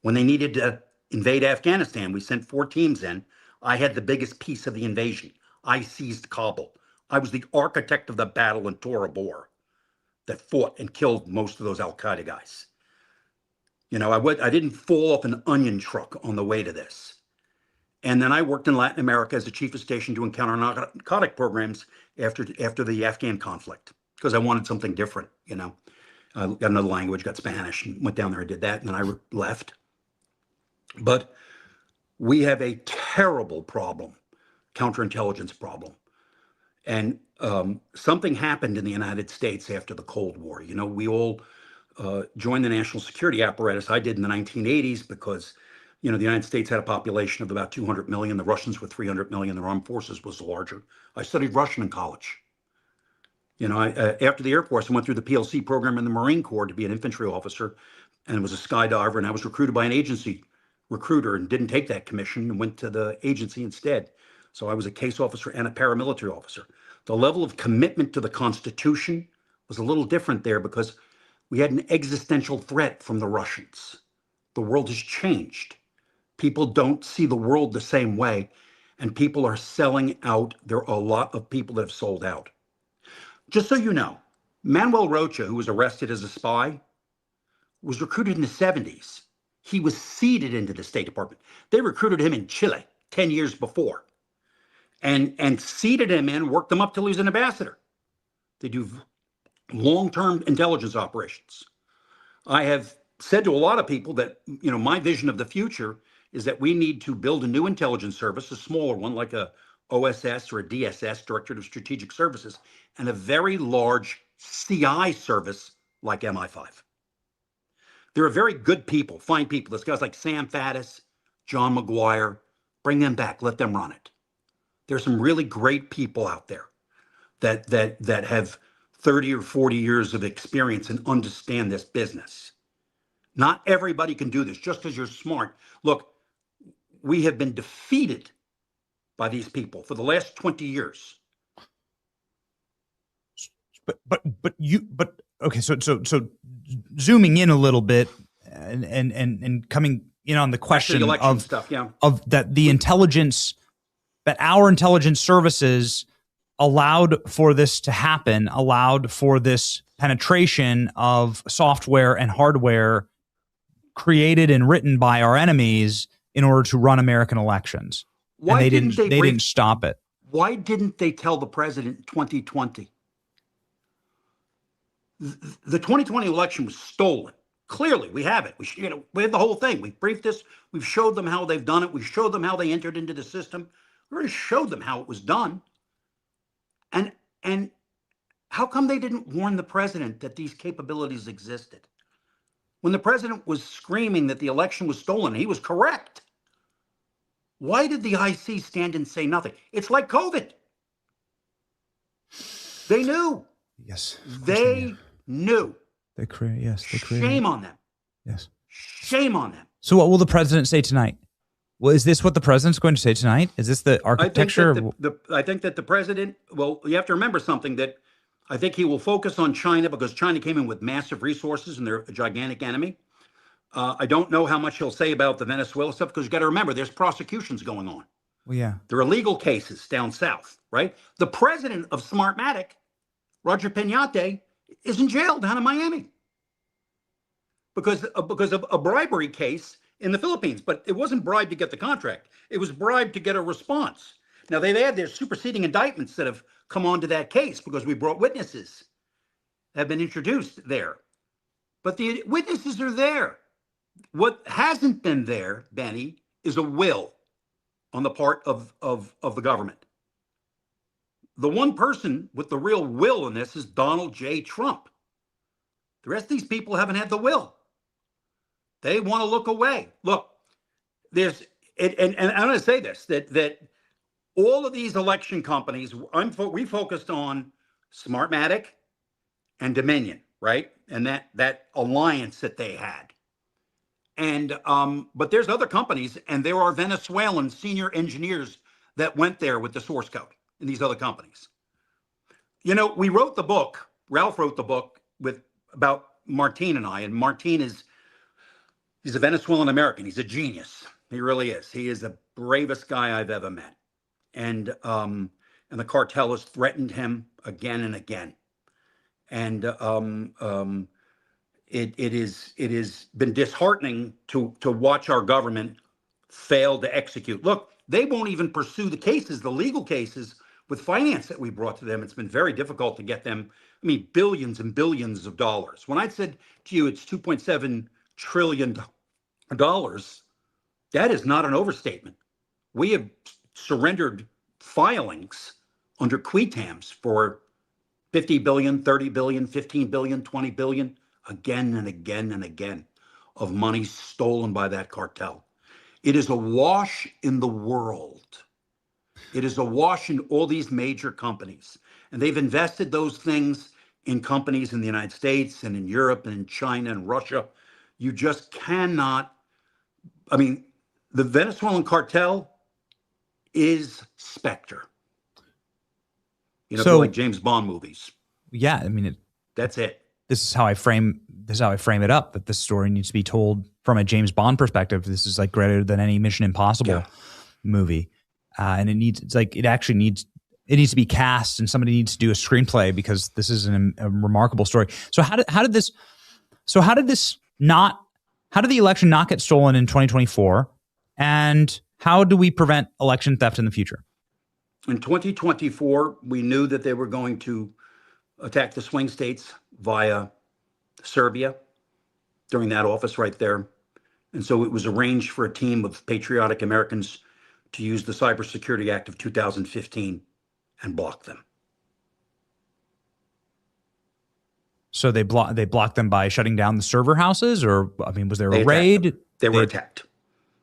When they needed to invade Afghanistan, we sent 4 teams in. I had the biggest piece of the invasion. I seized Kabul. I was the architect of the battle in Tora Bora that fought and killed most of those Al-Qaeda guys. I didn't fall off an onion truck on the way to this. And then I worked in Latin America as a chief of station doing counter-narcotic programs after the Afghan conflict because I wanted something different, I got another language, got Spanish, and went down there and did that, and then I left. But we have a terrible problem, counterintelligence problem. And something happened in the United States after the Cold War. We all joined the national security apparatus. I did in the 1980s because, the United States had a population of about 200 million. The Russians were 300 million. Their armed forces was larger. I studied Russian in college. After the Air Force, I went through the PLC program in the Marine Corps to be an infantry officer and was a skydiver. And I was recruited by an agency recruiter and didn't take that commission and went to the agency instead. So I was a case officer and a paramilitary officer. The level of commitment to the Constitution was a little different there because we had an existential threat from the Russians. The world has changed. People don't see the world the same way, and people are selling out. There are a lot of people that have sold out. Just so you know, Manuel Rocha, who was arrested as a spy, was recruited in the 70s. He was seeded into the State Department. They recruited him in Chile 10 years before and seeded him in, worked him up till he was an ambassador. They do long-term intelligence operations. I have said to a lot of people that, my vision of the future is that we need to build a new intelligence service, a smaller one like a OSS or a DSS, Directorate of Strategic Services, and a very large CI service like MI5. There are very good people, fine people. There's guys like Sam Faddis, John McGuire. Bring them back. Let them run it. There's some really great people out there that have 30 or 40 years of experience and understand this business. Not everybody can do this just because you're smart. Look, we have been defeated by these people for the last 20 years.
Okay, so zooming in a little bit and coming in on the question of
stuff, yeah.
of that the intelligence that our intelligence services allowed for this to happen, allowed for this penetration of software and hardware created and written by our enemies in order to run American elections.
Why
and they didn't stop it.
Why didn't they tell the president in 2020? The 2020 election was stolen. Clearly, we have it. We have the whole thing. We've briefed this. We've showed them how they've done it. We showed them how they entered into the system. We already showed them how it was done. And how come they didn't warn the president that these capabilities existed? When the president was screaming that the election was stolen, he was correct. Why did the IC stand and say nothing? It's like COVID. They knew.
Yes.
They knew.
They create. Yes. They create.
Shame on them.
Yes.
Shame on them.
So what will the president say tonight? Well, is this what the president's going to say tonight? Is this the architecture?
I think that the president, well, you have to remember something, that I think he will focus on China because China came in with massive resources and they're a gigantic enemy. I don't know how much he'll say about the Venezuela stuff because you got to remember there's prosecutions going on.
Well, yeah.
There are legal cases down south, right? The president of Smartmatic, Roger Piñate, is in jail down in Miami because of a bribery case in the Philippines. But it wasn't bribed to get the contract. It was bribed to get a response. Now, they've had their superseding indictments that have come onto that case because we brought witnesses that have been introduced there. But the witnesses are there. What hasn't been there, Benny, is a will on the part of the government. The one person with the real will in this is Donald J. Trump. The rest of these people haven't had the will. They want to look away. Look, and I'm going to say this, that all of these election companies, we focused on Smartmatic and Dominion, right? And that alliance that they had. And but there's other companies, and there are Venezuelan senior engineers that went there with the source code in these other companies. You know, we wrote the book. Ralph wrote the book about Martin and I. And Martin he's a Venezuelan American. He's a genius. He really is. He is the bravest guy I've ever met. And the cartel has threatened him again and again. And it has been disheartening to watch our government fail to execute. Look, they won't even pursue the cases, the legal cases with finance that we brought to them. It's been very difficult to get them. I mean, billions and billions of dollars. When I said to you, it's $2.7 trillion, that is not an overstatement. We have surrendered filings under quitams for 50 billion, 30 billion, 15 billion, 20 billion, again and again and again of money stolen by that cartel. It is awash in the world. It is awash in all these major companies. And they've invested those things in companies in the United States and in Europe and in China and Russia. You just cannot, I mean, the Venezuelan cartel is Spectre. You know,
So-
like James Bond movies.
Yeah, I mean,
That's it.
this is how I frame it up, that this story needs to be told from a James Bond perspective. This is like greater than any Mission Impossible movie. And it needs to be cast, and somebody needs to do a screenplay because this is a remarkable story. So how did the election not get stolen in 2024? And how do we prevent election theft in the future?
In 2024, we knew that they were going to attack the swing states via Serbia during that office right there. And so it was arranged for a team of patriotic Americans to use the Cybersecurity Act of 2015 and block them.
So they blocked them by shutting down the server houses, or I mean, was there a raid?
They were attacked.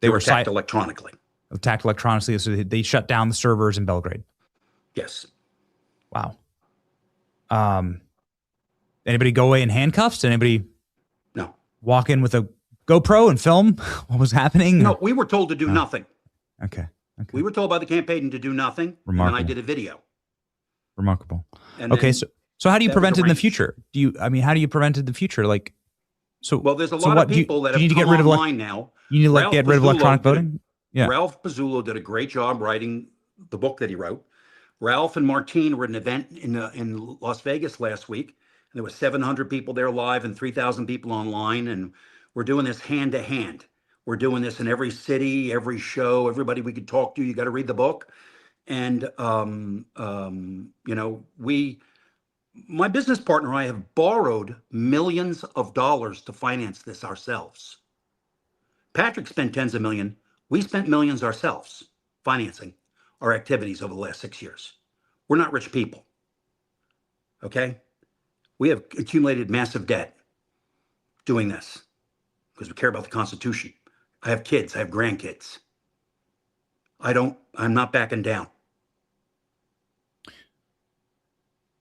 They were attacked electronically.
Attacked electronically, so they shut down the servers in Belgrade.
Yes.
Wow. Anybody go away in handcuffs? Did anybody
No.
walk in with a GoPro and film what was happening?
No, we were told to do nothing.
Okay.
We were told by the campaign to do nothing.
Remarkable.
And I did a video.
Remarkable.
And
Okay,
then
so how do you
that
prevent
was
it in the
arranged.
future? How do you prevent it in the future? Like, so
Well, there's a
so
lot
what,
of people that
do you
have
need to
come
get rid of
online now.
You need to
Ralph
get rid of
Pizzulo
electronic
did-
voting? Yeah.
Ralph Pizzulo did a great job writing the book that he wrote. Ralph and Martine were at an event in Las Vegas last week. And there were 700 people there live and 3,000 people online. And we're doing this hand to hand. We're doing this in every city, every show, everybody we could talk to. You got to read the book. And, you know, My business partner and I have borrowed millions of dollars to finance this ourselves. Patrick spent tens of millions. We spent millions ourselves financing our activities over the last 6 years. We're not rich people. Okay? We have accumulated massive debt doing this because we care about the Constitution. I have kids, I have grandkids. I'm not backing down.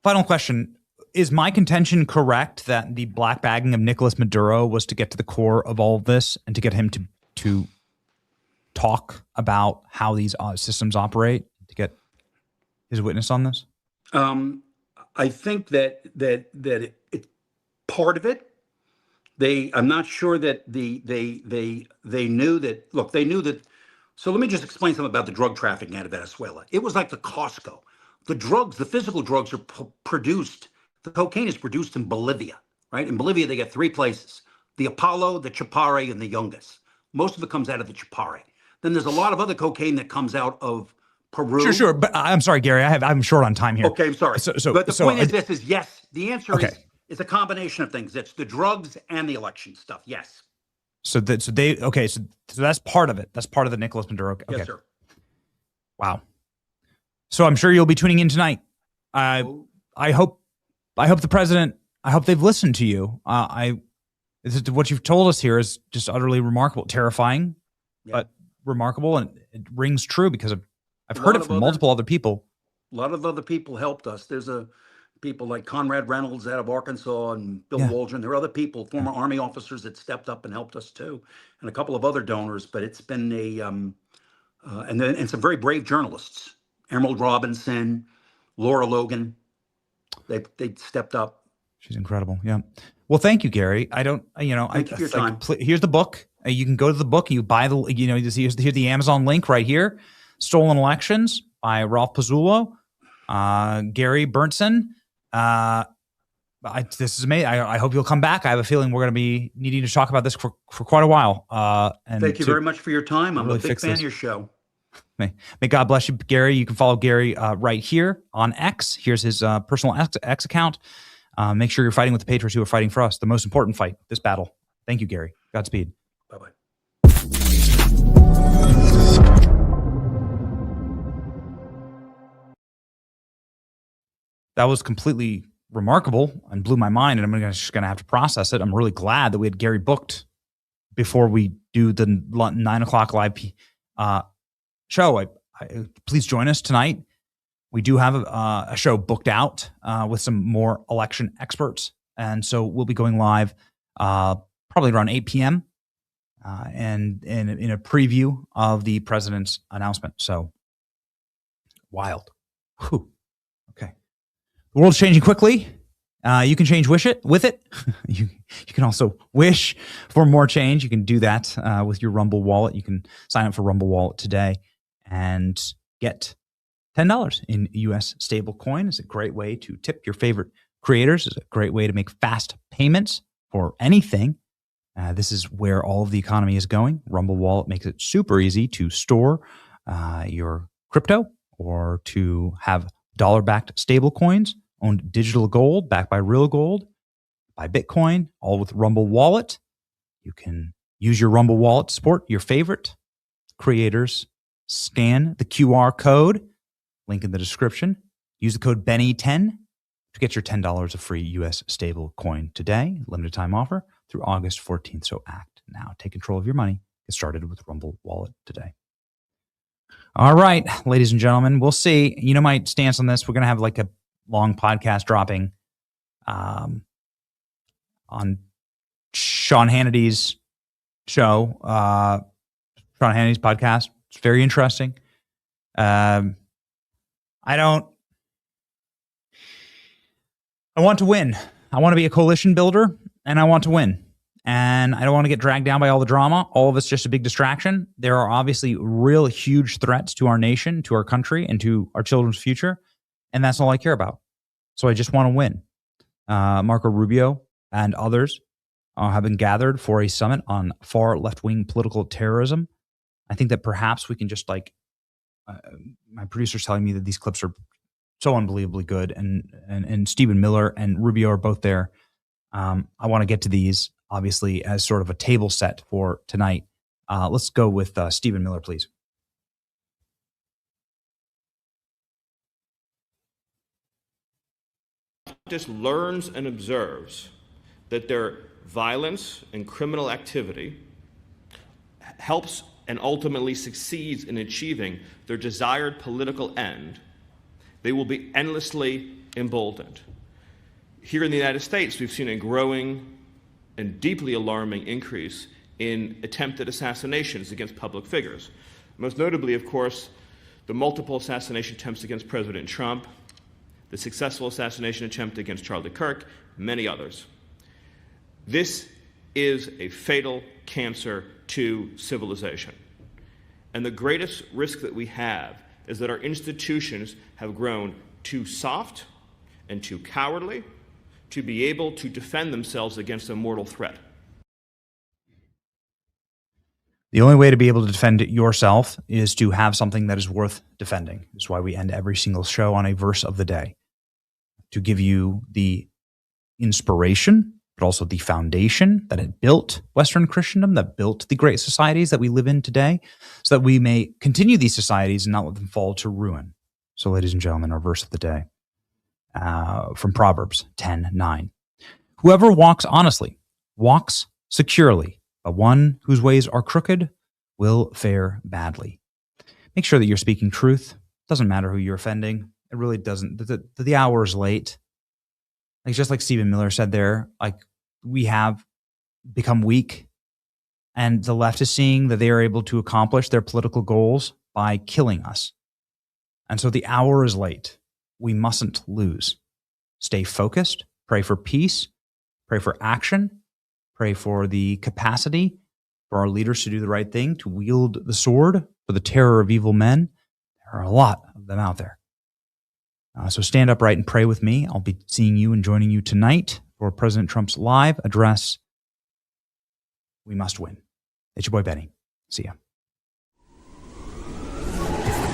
Final question. Is my contention correct that the black bagging of Nicolas Maduro was to get to the core of all of this and to get him to talk about how these systems operate, to get his witness on this?
I think that it's part of it. I'm not sure that they knew that. Look, they knew that. So let me just explain something about the drug trafficking out of Venezuela. It was like the Costco. The drugs, the physical drugs, are produced. The cocaine is produced in Bolivia, right? In Bolivia, they get three places: the Apollo, the Chapare, and the Yungas. Most of it comes out of the Chapare. Then there's a lot of other cocaine that comes out of Peru.
Sure. But I'm sorry, Gary. I'm short on time here.
Okay, I'm sorry. But the point is yes. The answer is it's a combination of things. It's the drugs and the election stuff. Yes.
So that's part of it. That's part of the Nicolas Maduro. Okay.
Yes, sir.
Wow. So I'm sure you'll be tuning in tonight. I hope the president. I hope they've listened to you. What you've told us here is just utterly remarkable, terrifying, but remarkable, and it rings true because I've heard it from multiple other people.
A lot of other people helped us. There's people like Conrad Reynolds out of Arkansas and Bill Waldron. There are other people, former Army officers that stepped up and helped us too, and a couple of other donors. But it's been and some very brave journalists, Emerald Robinson, Laura Logan. They stepped up.
She's incredible. Yeah. Well, thank you, Gary. Thank
you for your time.
Here's the book. You can go to the book. You buy here's the Amazon link right here. Stolen Elections by Ralph Pizzullo, Gary Berntsen. This is amazing. I hope you'll come back. I have a feeling we're going to be needing to talk about this for quite a while. And
thank you very much for your time. I'm really a big fan of your show.
May God bless you, Gary. You can follow Gary right here on X. Here's his personal X account. Make sure you're fighting with the patriots who are fighting for us. The most important fight, this battle. Thank you, Gary. Godspeed.
Bye-bye.
That was completely remarkable and blew my mind, and I'm just going to have to process it. I'm really glad that we had Gary booked before we do the 9 o'clock live show. Please join us tonight. We do have a show booked out with some more election experts, and so we'll be going live probably around 8 p.m. And in a preview of the president's announcement. So wild. Whew. Okay. The world's changing quickly. You can change with it. You can also wish for more change. You can do that with your Rumble wallet. You can sign up for Rumble Wallet today and get $10 in U.S. stable coin. It's a great way to tip your favorite creators. It's a great way to make fast payments for anything. This is where all of the economy is going. Rumble Wallet makes it super easy to store your crypto or to have dollar-backed stable coins, own digital gold backed by real gold, buy Bitcoin, all with Rumble Wallet. You can use your Rumble Wallet to support your favorite creators. Scan the QR code, link in the description. Use the code BENNY10 to get your $10 of free U.S. stable coin today. Limited time offer through August 14th. So act now. Take control of your money. Get started with Rumble Wallet today. All right, ladies and gentlemen, we'll see. You know my stance on this. We're going to have like a long podcast dropping on Sean Hannity's show, Sean Hannity's podcast. It's very interesting. I want to win. I want to be a coalition builder, and I want to win. And I don't want to get dragged down by all the drama. All of it's just a big distraction. There are obviously real huge threats to our nation, to our country, and to our children's future. And that's all I care about. So I just want to win. Marco Rubio and others have been gathered for a summit on far left-wing political terrorism. I think that perhaps we can just my producer's telling me that these clips are so unbelievably good. And Stephen Miller and Rubio are both there. I want to get to these, obviously, as sort of a table set for tonight. Let's go with Stephen Miller, please.
Just learns and observes that their violence and criminal activity helps and ultimately succeeds in achieving their desired political end, they will be endlessly emboldened. Here in the United States, we've seen a growing and deeply alarming increase in attempted assassinations against public figures. Most notably, of course, the multiple assassination attempts against President Trump, the successful assassination attempt against Charlie Kirk, many others. This is a fatal cancer to civilization. And the greatest risk that we have is that our institutions have grown too soft and too cowardly to be able to defend themselves against a mortal threat.
The only way to be able to defend yourself is to have something that is worth defending. That's why we end every single show on a verse of the day, to give you the inspiration, but also the foundation that had built Western Christendom, that built the great societies that we live in today, so that we may continue these societies and not let them fall to ruin. So, ladies and gentlemen, our verse of the day from Proverbs 10:9. Whoever walks honestly walks securely, but one whose ways are crooked will fare badly. Make sure that you're speaking truth. Doesn't matter who you're offending. It really doesn't. The hour is late. Like, just like Stephen Miller said there, like, we have become weak, and the left is seeing that they are able to accomplish their political goals by killing us. And so the hour is late. We mustn't lose. Stay focused. Pray for peace. Pray for action. Pray for the capacity for our leaders to do the right thing, to wield the sword for the terror of evil men. There are a lot of them out there. So stand upright and pray with me. I'll be seeing you and joining you tonight for President Trump's live address. We must win. It's your boy Benny. See ya.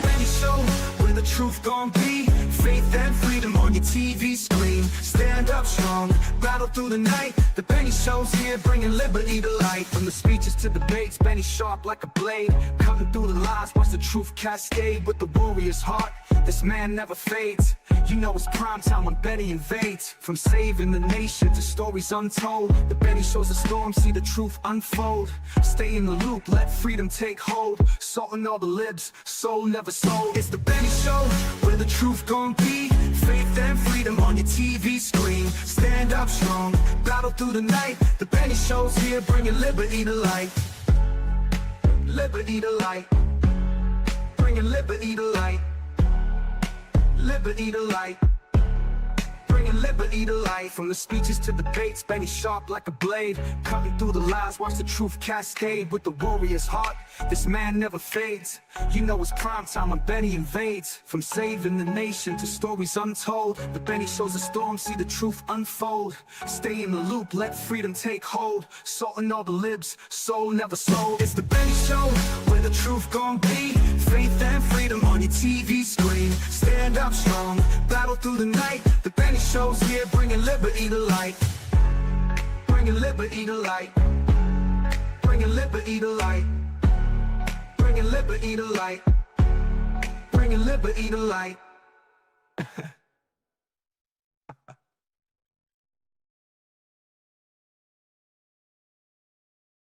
Benny Show, where the truth gon' be. Faith and freedom on your TV screen. Stand up strong, battle through the night. The Benny Show's here, bringing liberty to light. From the speeches to debates, Benny sharp like a blade. Cutting through the lies, watch the truth cascade. With the warrior's heart, this man never fades. You know it's prime time when Benny invades. From saving the nation to stories untold, the Benny Show's a storm, see the truth unfold. Stay in the loop, let freedom take hold. Salting all the libs, soul never sold. It's the Benny Show, where the truth gon' be. Faith and freedom on your TV screen. Stand up strong, battle through the night. The Benny Show's here, bringing liberty to light. Liberty to light. Bringing liberty to light. Liberty to light. Bringing liberty to life. From the speeches to debates, Benny sharp like a blade. Cutting through the lies, watch the truth cascade. With the warrior's heart, this man never fades. You know it's prime time when Benny invades. From saving the nation to stories untold, the Benny Show's a storm, see the truth unfold. Stay in the loop, let freedom take hold. Salting all the libs, soul never sold. It's the Benny Show, where the truth gon' be. Faith and freedom on your TV screen. Stand up strong, battle through the night. The Benny Show's here, bringing liberty to light. Bringing liberty to light. Bringing liberty to light. Bringing liberty to light. Bringing liberty to light.